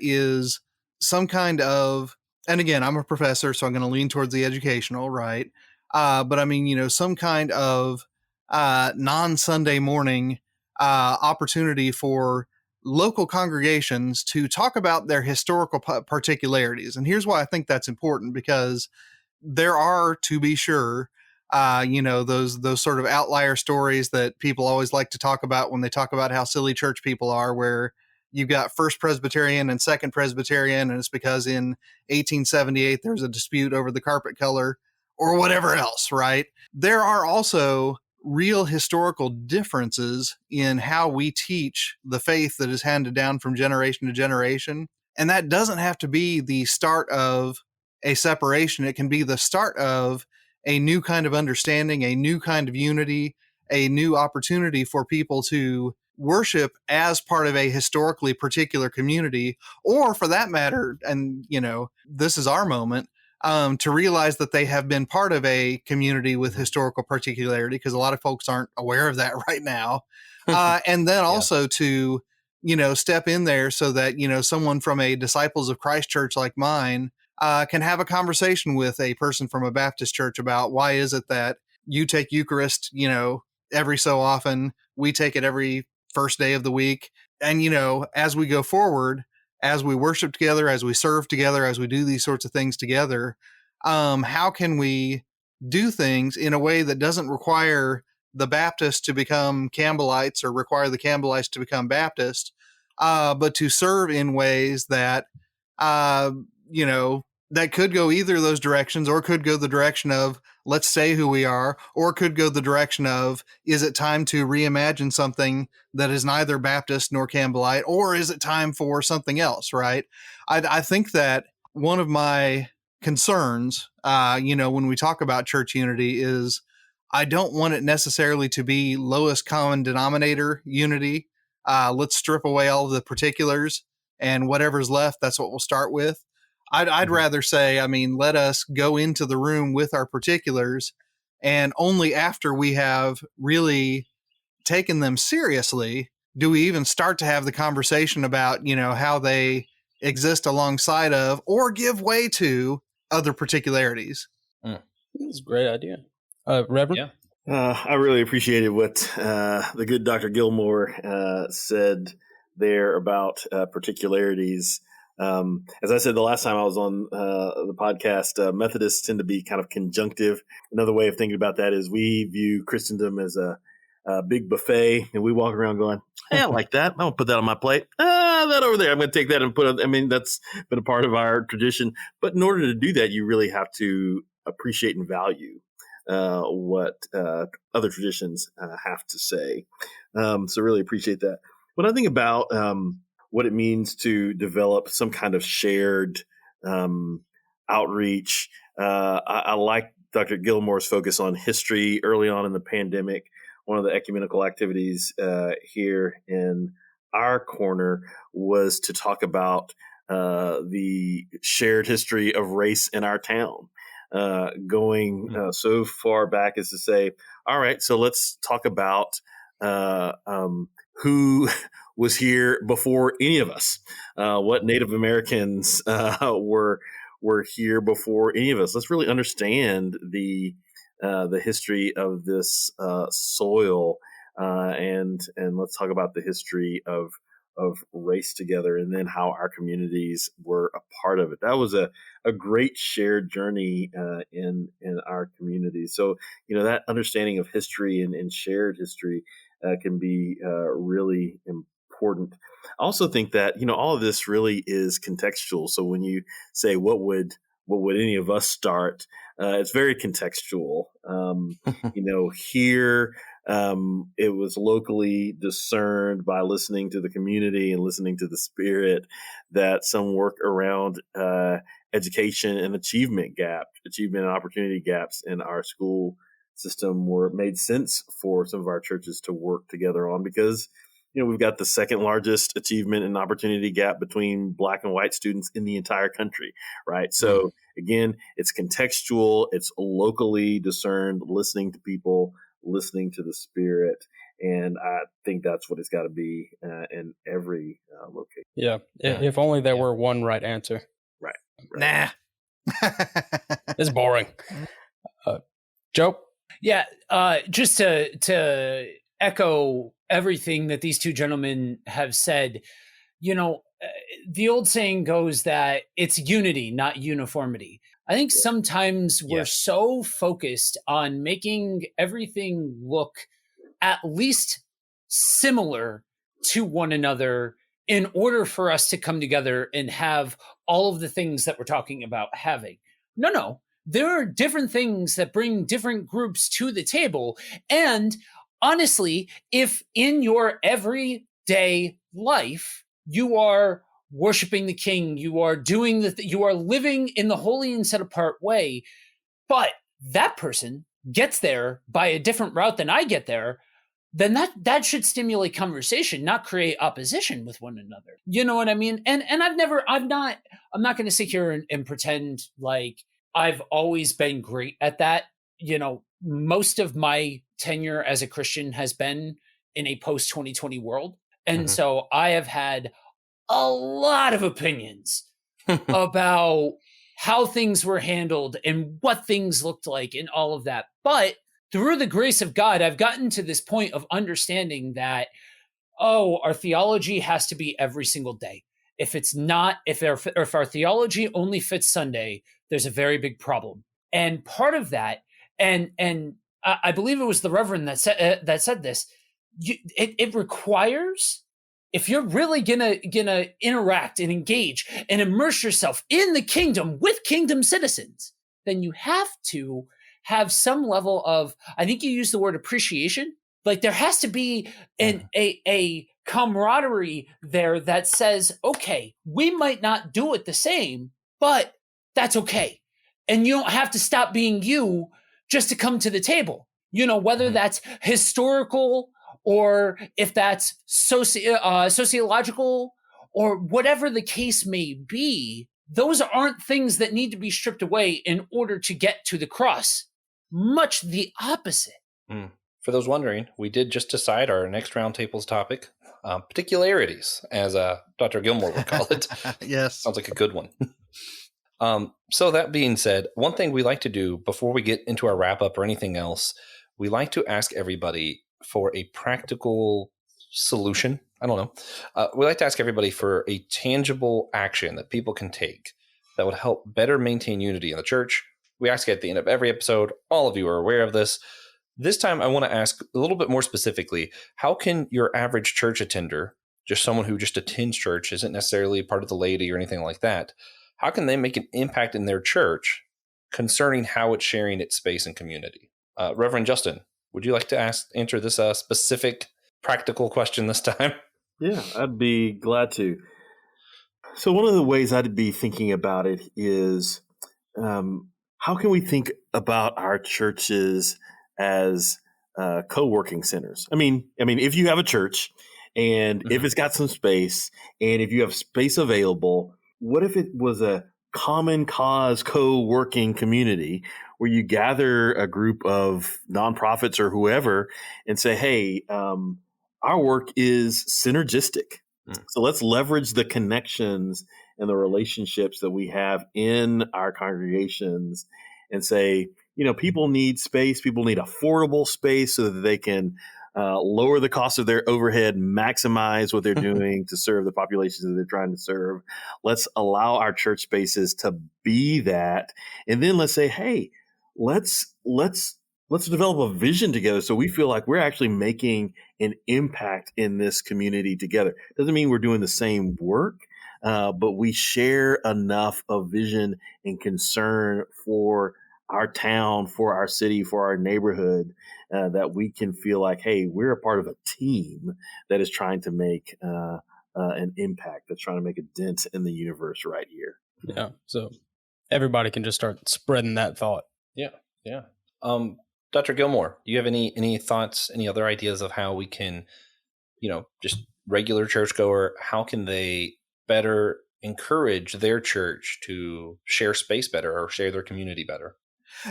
is some kind of, and again, I'm a professor, so I'm going to lean towards the educational, right? But I mean, some kind of non Sunday morning opportunity for local congregations to talk about their historical particularities. And here's why I think that's important, because there are, to be sure, those sort of outlier stories that people always like to talk about when they talk about how silly church people are, where you've got First Presbyterian and Second Presbyterian, and it's because in 1878 there was a dispute over the carpet color or whatever else, right? There are also real historical differences in how we teach the faith that is handed down from generation to generation. And that doesn't have to be the start of a separation. It can be the start of a new kind of understanding, a new kind of unity, a new opportunity for people to worship as part of a historically particular community, or for that matter, and this is our moment, to realize that they have been part of a community with historical particularity, because a lot of folks aren't aware of that right now. And then also to, step in there so that, someone from a Disciples of Christ church like mine can have a conversation with a person from a Baptist church about why is it that you take Eucharist, every so often, we take it every first day of the week. And, as we go forward, as we worship together, as we serve together, as we do these sorts of things together, how can we do things in a way that doesn't require the Baptists to become Campbellites or require the Campbellites to become Baptists, but to serve in ways that, that could go either of those directions, or could go the direction of let's say who we are, or could go the direction of is it time to reimagine something that is neither Baptist nor Campbellite, or is it time for something else, right? I think that one of my concerns, when we talk about church unity, is I don't want it necessarily to be lowest common denominator unity. Let's strip away all of the particulars, and whatever's left, that's what we'll start with. I'd rather say, let us go into the room with our particulars, and only after we have really taken them seriously do we even start to have the conversation about, how they exist alongside of or give way to other particularities. That's a great idea. Reverend? Yeah. I really appreciated what the good Dr. Gilmore said there about particularities. As I said the last time I was on the podcast, Methodists tend to be kind of conjunctive. Another way of thinking about that is we view Christendom as a big buffet, and we walk around going, hey, I like that. I'm going to put that on my plate. That over there. I'm going to take that and put it. That's been a part of our tradition. But in order to do that, you really have to appreciate and value what other traditions have to say. So really appreciate that. When I think about what it means to develop some kind of shared outreach, I like Dr. Gilmore's focus on history early on in the pandemic. One of the ecumenical activities here in our corner was to talk about the shared history of race in our town. Going so far back as to say, all right, so let's talk about who was here before any of us, what Native Americans were here before any of us. Let's really understand the history of this soil, and let's talk about the history of race together, and then how our communities were a part of it. That was a great shared journey in our community. So, that understanding of history and shared history can be really important. I also think that, all of this really is contextual. So when you say, what would any of us start? It's very contextual. Here, it was locally discerned by listening to the community and listening to the Spirit that some work around education and achievement and opportunity gaps in our school system were made sense for some of our churches to work together on, because we've got the second largest achievement and opportunity gap between Black and white students in the entire country, right? So again, it's contextual, it's locally discerned, listening to people, listening to the Spirit, and I think that's what it's got to be in every location. Yeah. If only there were one right answer. Right. Nah. It's boring. Joe? Yeah, just to echo everything that these two gentlemen have said, the old saying goes that it's unity, not uniformity. I think sometimes we're so focused on making everything look at least similar to one another in order for us to come together and have all of the things that we're talking about having. No. There are different things that bring different groups to the table. And honestly, if in your everyday life, you are worshiping the King, you are doing you are living in the holy and set apart way, but that person gets there by a different route than I get there, then that should stimulate conversation, not create opposition with one another. You know what I mean? And I'm not going to sit here and pretend like I've always been great at that. Most of my tenure as a Christian has been in a post-2020 world. And so I have had a lot of opinions about how things were handled and what things looked like and all of that. But through the grace of God, I've gotten to this point of understanding that, our theology has to be every single day. If it's not, if our theology only fits Sunday, there's a very big problem. And part of that, and I believe it was the Reverend that said this, it requires, if you're really gonna interact and engage and immerse yourself in the kingdom with kingdom citizens, then you have to have some level of, I think you used the word appreciation. Like there has to be a camaraderie there that says, okay, we might not do it the same, but that's okay. And you don't have to stop being you just to come to the table. Whether that's historical or if that's sociological or whatever the case may be, those aren't things that need to be stripped away in order to get to the cross. Much the opposite. For those wondering, we did just decide our next roundtable's topic, particularities, as Dr. Gilmore would call it. Yes. Sounds like a good one. So that being said, one thing we like to do before we get into our wrap-up or anything else, we like to ask everybody for a practical solution. I don't know. We like to ask everybody for a tangible action that people can take that would help better maintain unity in the church. We ask at the end of every episode. All of you are aware of this. This time, I want to ask a little bit more specifically, how can your average church attender, just someone who just attends church, isn't necessarily part of the laity or anything like that, how can they make an impact in their church concerning how it's sharing its space and community? Reverend Justin, would you like to answer this specific practical question this time? Yeah, I'd be glad to. So one of the ways I'd be thinking about it is, how can we think about our churches as co-working centers? I mean, if you have a church and if it's got some space and if you have space available, what if it was a common cause co-working community where you gather a group of nonprofits or whoever and say, hey, our work is synergistic. So let's leverage the connections and the relationships that we have in our congregations and say, people need space. People need affordable space so that they can lower the cost of their overhead, maximize what they're doing to serve the populations that they're trying to serve. Let's allow our church spaces to be that. And then let's say, hey, let's develop a vision together so we feel like we're actually making an impact in this community together. Doesn't mean we're doing the same work, but we share enough of vision and concern for our town, for our city, for our neighborhood, that we can feel like, hey, we're a part of a team that is trying to make an impact, that's trying to make a dent in the universe right here. Yeah. So everybody can just start spreading that thought. Yeah. Dr. Gilmore, do you have any thoughts, any other ideas of how we can, just regular churchgoer, how can they better encourage their church to share space better or share their community better?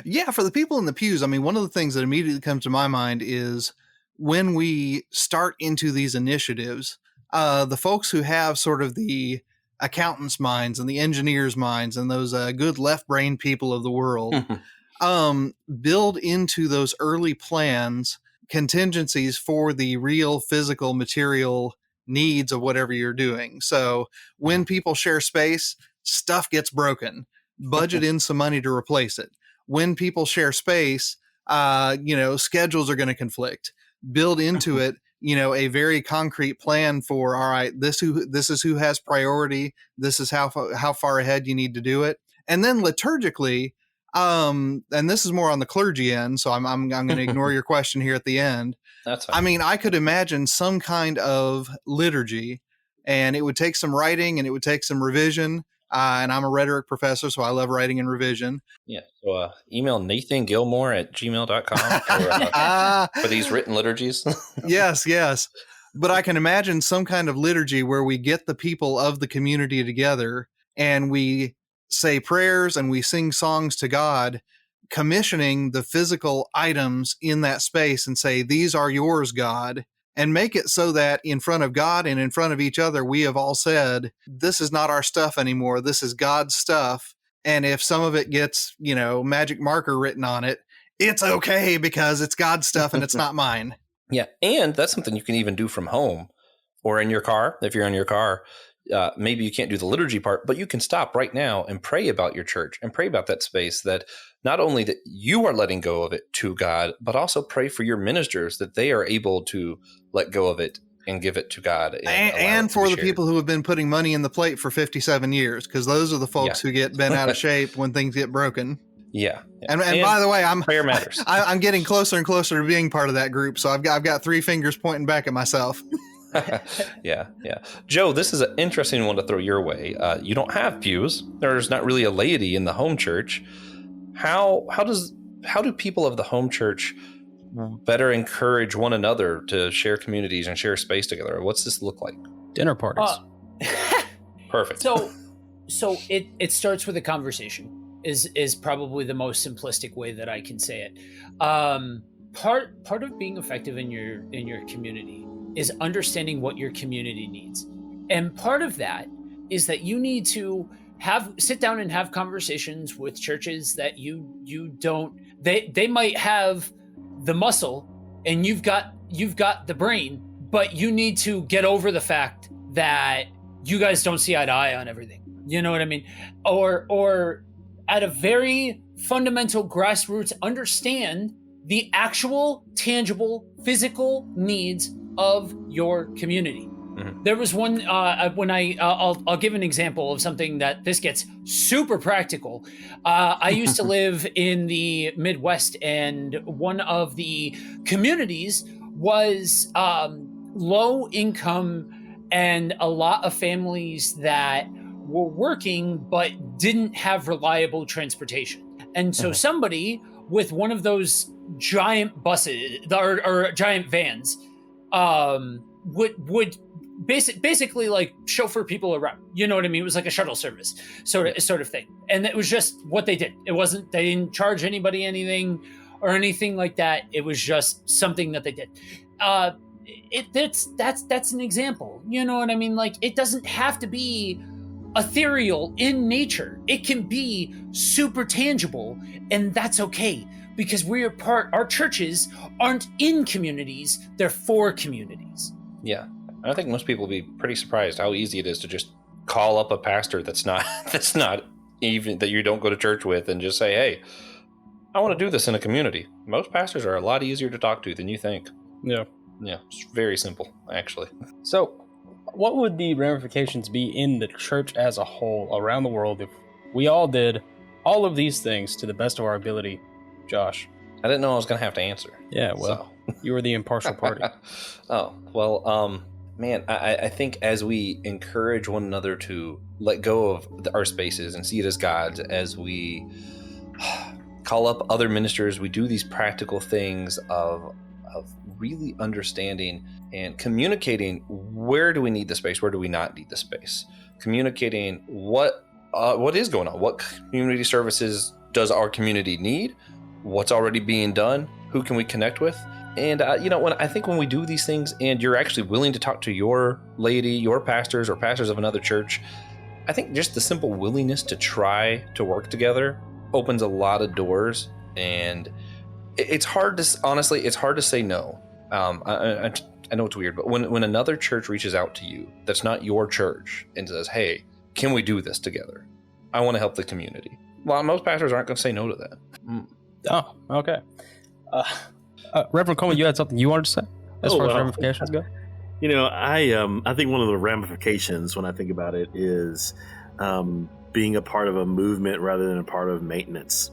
Yeah, for the people in the pews, I mean, one of the things that immediately comes to my mind is when we start into these initiatives, the folks who have sort of the accountants' minds and the engineers' minds and those good left brain people of the world build into those early plans contingencies for the real physical material needs of whatever you're doing. So when people share space, stuff gets broken. Budget in some money to replace it. When people share space, schedules are going to conflict. Build into it, a very concrete plan for, all right, this is who has priority. This is how far ahead you need to do it. And then liturgically, and this is more on the clergy end, so I'm going to ignore your question here at the end. That's fine. I mean, I could imagine some kind of liturgy, and it would take some writing and it would take some revision. And I'm a rhetoric professor, so I love writing and revision. Yeah. So email nathangilmore@gmail.com for these written liturgies. Yes. But I can imagine some kind of liturgy where we get the people of the community together and we say prayers and we sing songs to God, commissioning the physical items in that space and say, these are yours, God. And make it so that in front of God and in front of each other, we have all said, this is not our stuff anymore. This is God's stuff. And if some of it gets, magic marker written on it, it's okay because it's God's stuff and it's not mine. Yeah. And that's something you can even do from home or in your car. If you're in your car, maybe you can't do the liturgy part, but you can stop right now and pray about your church and pray about that space, that not only that you are letting go of it to God, but also pray for your ministers that they are able to let go of it and give it to God. And for the people who have been putting money in the plate for 57 years, because those are the folks who get bent out of shape when things get broken. Yeah. And by the way, prayer matters. I'm getting closer and closer to being part of that group. So I've got 3 fingers pointing back at myself. Yeah. Joe, this is an interesting one to throw your way. You don't have pews. There's not really a laity in the home church. How do people of the home church better encourage one another to share communities and share space together? What's this look like? Dinner parties. Perfect. So it starts with a conversation is probably the most simplistic way that I can say it. Part of being effective in your community is understanding what your community needs. And part of that is that you need to sit down and have conversations with churches that you don't, they might have the muscle and you've got the brain, but you need to get over the fact that you guys don't see eye to eye on everything. You know what I mean? Or at a very fundamental grassroots, understand the actual tangible physical needs of your community. Mm-hmm. There was one when I'll give an example of something that this gets super practical. I used to live in the Midwest, and one of the communities was low income, and a lot of families that were working but didn't have reliable transportation. And so somebody with one of those giant buses or giant vans would basically like chauffeur people around. You know what I mean? It was like a shuttle service sort of thing. And it was just what they did. They didn't charge anybody anything or anything like that. It was just something that they did. That's an example. You know what I mean? Like, it doesn't have to be ethereal in nature. It can be super tangible, and that's okay, because our churches aren't in communities, they're for communities. Yeah. I think most people will be pretty surprised how easy it is to just call up a pastor that's not even that you don't go to church with and just say, hey, I want to do this in a community. Most pastors are a lot easier to talk to than you think. Yeah. It's very simple, actually. So what would the ramifications be in the church as a whole around the world if we all did all of these things to the best of our ability? Josh? I didn't know I was going to have to answer. Yeah, well, you were the impartial party. Oh, well, man, I think as we encourage one another to let go of our spaces and see it as God's, as we call up other ministers, we do these practical things of really understanding and communicating where do we need the space, where do we not need the space, communicating what is going on, what community services does our community need, what's already being done, who can we connect with. And when we do these things and you're actually willing to talk to your lady, your pastors or pastors of another church, I think just the simple willingness to try to work together opens a lot of doors. And it's hard to say no. I know it's weird, but when another church reaches out to you that's not your church and says, hey, can we do this together? I want to help the community. Well, most pastors aren't going to say no to that. Oh, okay. Reverend Coleman, you had something you wanted to say as far as ramifications go? I think one of the ramifications when I think about it is being a part of a movement rather than a part of maintenance.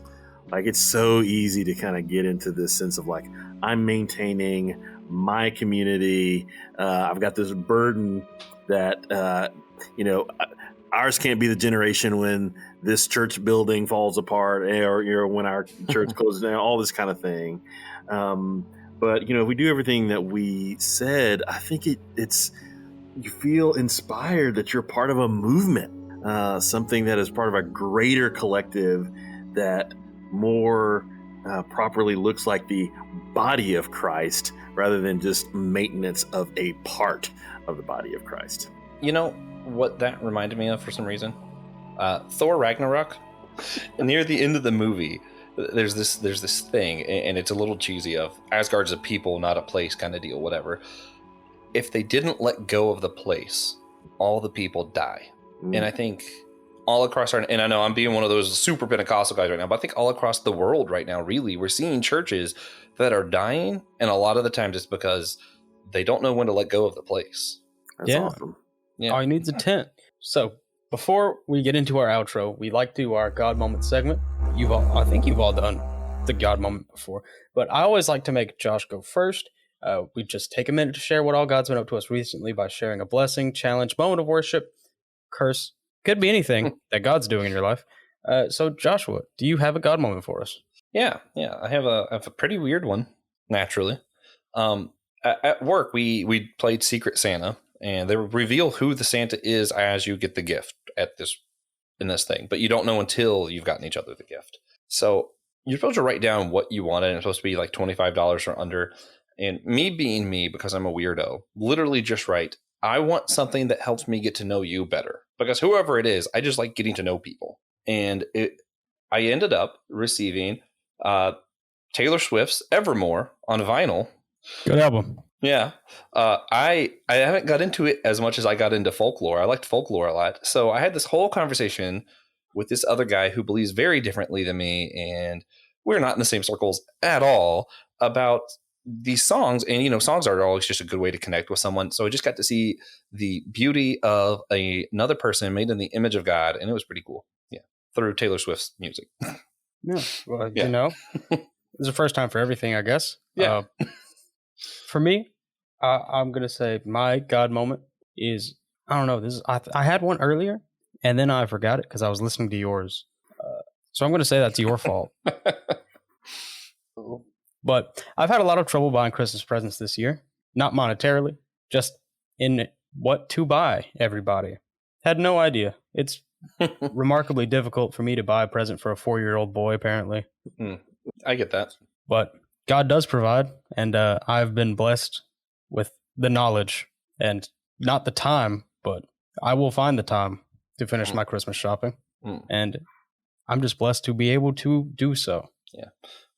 Like, it's so easy to kind of get into this sense of like, I'm maintaining my community. I've got this burden that, ours can't be the generation when this church building falls apart or when our church closes down, all this kind of thing. But if we do everything that we said, I think it's you feel inspired that you're part of a movement, something that is part of a greater collective that more properly looks like the body of Christ rather than just maintenance of a part of the body of Christ. You know what that reminded me of for some reason? Thor Ragnarok. Near the end of the movie, there's this thing, and it's a little cheesy, of Asgard's a people, not a place kind of deal, whatever. If they didn't let go of the place, all the people die. And I think all across and I know I'm being one of those super Pentecostal guys right now, but I think all across the world right now, really, we're seeing churches that are dying, and a lot of the times it's because they don't know when to let go of the place. That's awesome. Yeah. All you need is a tent. So before we get into our outro, we like to do our God moment segment. I think you've all done the God moment before, but I always like to make Josh go first. We just take a minute to share what all God's been up to us recently by sharing a blessing, challenge, moment of worship, curse. Could be anything that God's doing in your life. So Joshua, do you have a God moment for us? Yeah. I have a pretty weird one, naturally. At work, we played Secret Santa, and they reveal who the Santa is as you get the gift in this thing, but you don't know until you've gotten each other the gift. So you're supposed to write down what you wanted, and it's supposed to be like $25 or under. And me being me, because I'm a weirdo, literally just write, I want something that helps me get to know you better. Because whoever it is, I just like getting to know people. And I ended up receiving Taylor Swift's Evermore on vinyl. Good album. Yeah. I haven't got into it as much as I got into folklore. I liked folklore a lot. So I had this whole conversation with this other guy who believes very differently than me, and we're not in the same circles at all, about these songs. And songs are always just a good way to connect with someone. So I just got to see the beauty of another person made in the image of God, and it was pretty cool. Yeah, through Taylor Swift's music. Yeah, well, it's the first time for everything, I guess. Yeah. For me, I'm gonna say my God moment is, I don't know. I had one earlier, and then I forgot it because I was listening to yours. So I'm gonna say that's your fault. But I've had a lot of trouble buying Christmas presents this year. Not monetarily, just in what to buy, everybody. Had no idea. It's remarkably difficult for me to buy a present for a 4-year-old boy, apparently. I get that. But God does provide, and I've been blessed with the knowledge, and not the time, but I will find the time to finish my Christmas shopping. And I'm just blessed to be able to do so. Yeah.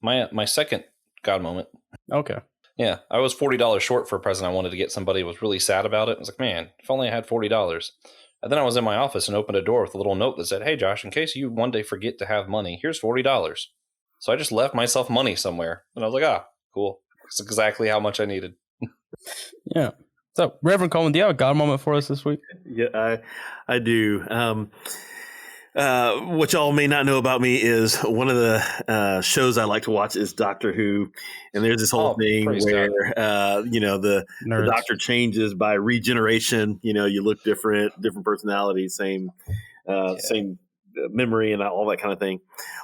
My second God moment. Okay. Yeah, I was $40 short for a present I wanted to get somebody. Was really sad about it. I was like, man, if only I had $40. And then I was in my office and opened a door with a little note that said, hey, Josh, in case you one day forget to have money, here's $40. So I just left myself money somewhere. And I was like, cool. That's exactly how much I needed. Yeah. So, Reverend Coleman, do you have a God moment for us this week? Yeah, I do. what y'all may not know about me is one of the shows I like to watch is Doctor Who, and there's this whole thing praise where the Nerds. Doctor changes by regeneration. You look different personality, same memory and all that kind of thing.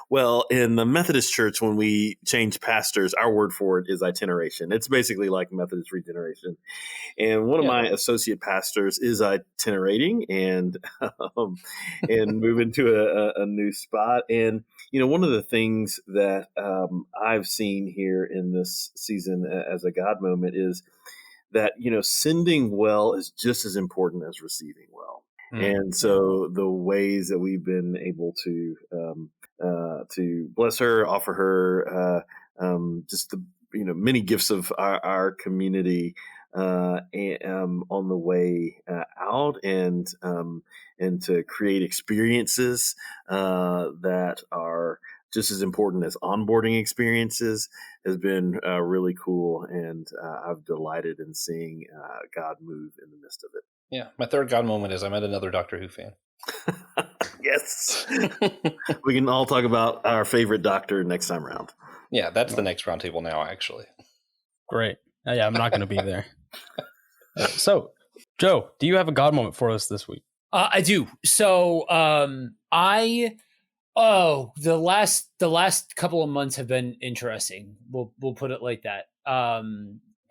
Well, in the Methodist Church, when we change pastors, our word for it is itineration. It's basically like Methodist regeneration. And one of my associate pastors is itinerating and moving to a new spot. And, one of the things that I've seen here in this season as a God moment is that, sending well is just as important as receiving well. And so the ways that we've been able to bless her, offer her just the many gifts of our community on the way out, and to create experiences that are just as important as onboarding experiences has been really cool, and I've delighted in seeing God move in the midst of it. Yeah, my third God moment is I met another Doctor Who fan. Yes. We can all talk about our favorite Doctor next time around. Yeah, that's the next roundtable now, actually. Great. Yeah, I'm not going to be there. So, Joe, do you have a God moment for us this week? I do. So the last couple of months have been interesting. We'll put it like that.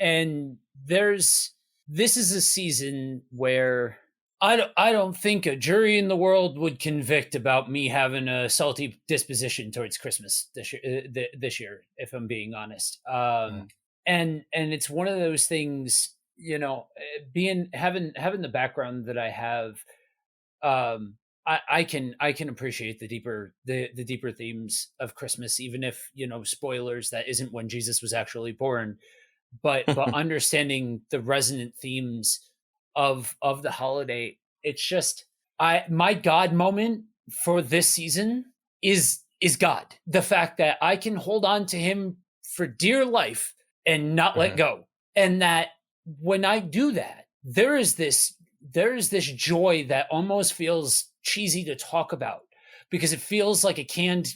And this is a season where I don't think a jury in the world would convict about me having a salty disposition towards Christmas this year, if I'm being honest. And it's one of those things, having the background that I have, I can appreciate the deeper themes of Christmas, even if, spoilers, that isn't when Jesus was actually born. But understanding the resonant themes of the holiday, it's just my God moment for this season is God. The fact that I can hold on to him for dear life and not let go. And that when I do that, there is this joy that almost feels cheesy to talk about, because it feels like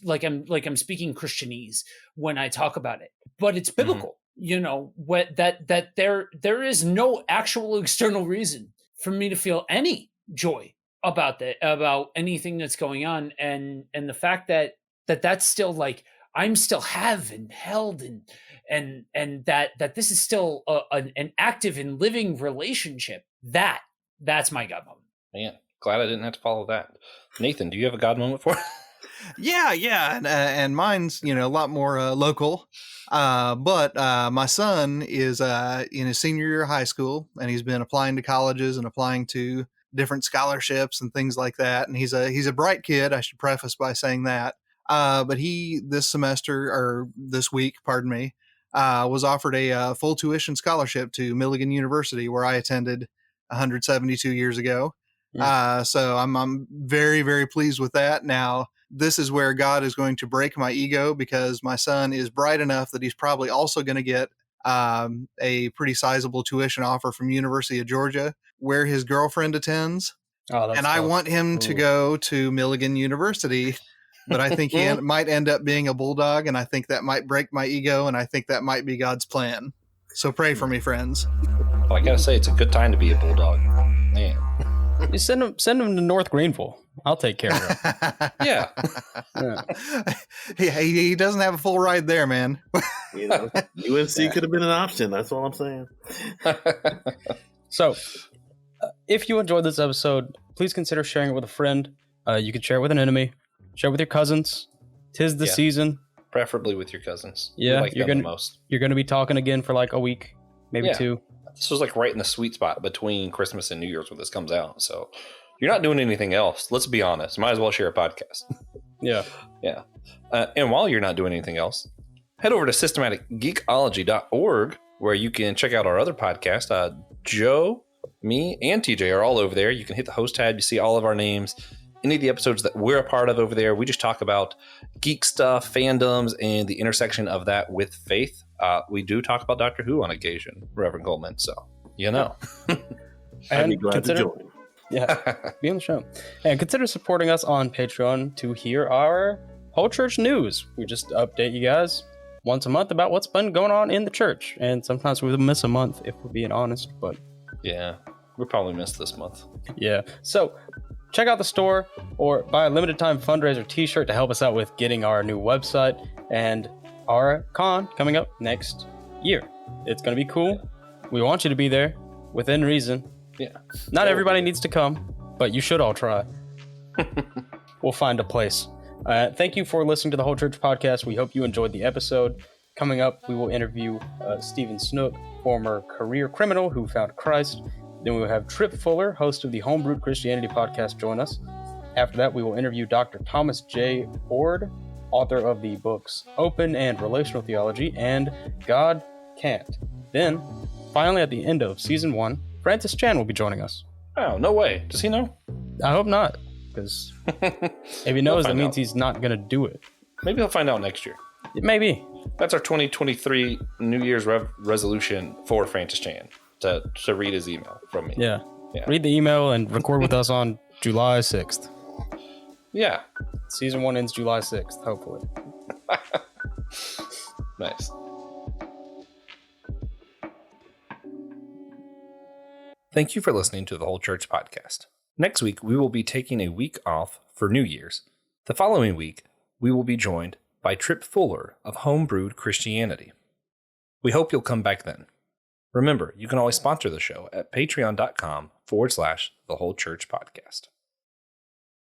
like I'm speaking Christianese when I talk about it, but it's biblical. That there is no actual external reason for me to feel any joy about anything that's going on, and the fact that's still like I'm still have and held and that this is still an active and living relationship. That's my God moment. Man, glad I didn't have to follow that. Nathan, do you have a God moment for us? Yeah, and mine's a lot more local. But my son is in his senior year of high school, and he's been applying to colleges and applying to different scholarships and things like that. And he's a bright kid. I should preface by saying that. But he this week, was offered a full tuition scholarship to Milligan University, where I attended 172 years ago. So I'm very, very pleased with that. Now, this is where God is going to break my ego, because my son is bright enough that he's probably also going to get a pretty sizable tuition offer from University of Georgia, where his girlfriend attends. And I want him to go to Milligan University, but I think he might end up being a Bulldog, and I think that might break my ego, and I think that might be God's plan. So pray for me, friends. Well, I gotta say, it's a good time to be a Bulldog. Man. You send him to North Greenville. I'll take care of him. Yeah. He doesn't have a full ride there, man. UNC could have been an option. That's all I'm saying. So, if you enjoyed this episode, please consider sharing it with a friend. You can share it with an enemy. Share it with your cousins. 'Tis the season. Preferably with your cousins. Yeah, like you're the most. You're gonna be talking again for like a week, maybe two. This was like right in the sweet spot between Christmas and New Year's when this comes out. So you're not doing anything else. Let's be honest. Might as well share a podcast. Yeah. And while you're not doing anything else, head over to systematicgeekology.org, where you can check out our other podcast. Joe, me, and TJ are all over there. You can hit the host tab. You see all of our names. Any of the episodes that we're a part of over there, we just talk about geek stuff, fandoms, and the intersection of that with faith. We do talk about Doctor Who on occasion, Reverend Coleman. So, I'd be glad to join. Yeah, be on the show. And consider supporting us on Patreon to hear our whole church news. We just update you guys once a month about what's been going on in the church. And sometimes we miss a month if we're being honest, but Yeah, we probably missed this month. yeah. So check out the store or buy a limited time fundraiser t-shirt to help us out with getting our new website and our con coming up next year. It's going to be cool. We want you to be there within reason. Yeah. Not everybody needs to come, but you should all try. We'll find a place. Thank you for listening to the Whole Church Podcast. We hope you enjoyed the episode. Coming up, we will interview Stephen Snook, former career criminal who found Christ. Then we will have Trip Fuller, host of the Homebrewed Christianity podcast, join us. After that, we will interview Dr. Thomas J. Ford, author of the books Open and Relational Theology and God Can't. Then, finally at the end of season 1, Francis Chan will be joining us. Oh, no way. Does he know? I hope not, because if he knows, that find means out. he's not going to do it. Maybe he'll find out next year. Maybe. That's our 2023 New Year's resolution for Francis Chan, to read his email from me. Yeah. Yeah. Read the email and record with us on July 6th. Yeah. Season 1 ends July 6th, hopefully. Nice. Thank you for listening to the Whole Church Podcast. Next week, we will be taking a week off for New Year's. The following week, we will be joined by Trip Fuller of Homebrewed Christianity. We hope you'll come back then. Remember, you can always sponsor the show at patreon.com/The Whole Church Podcast.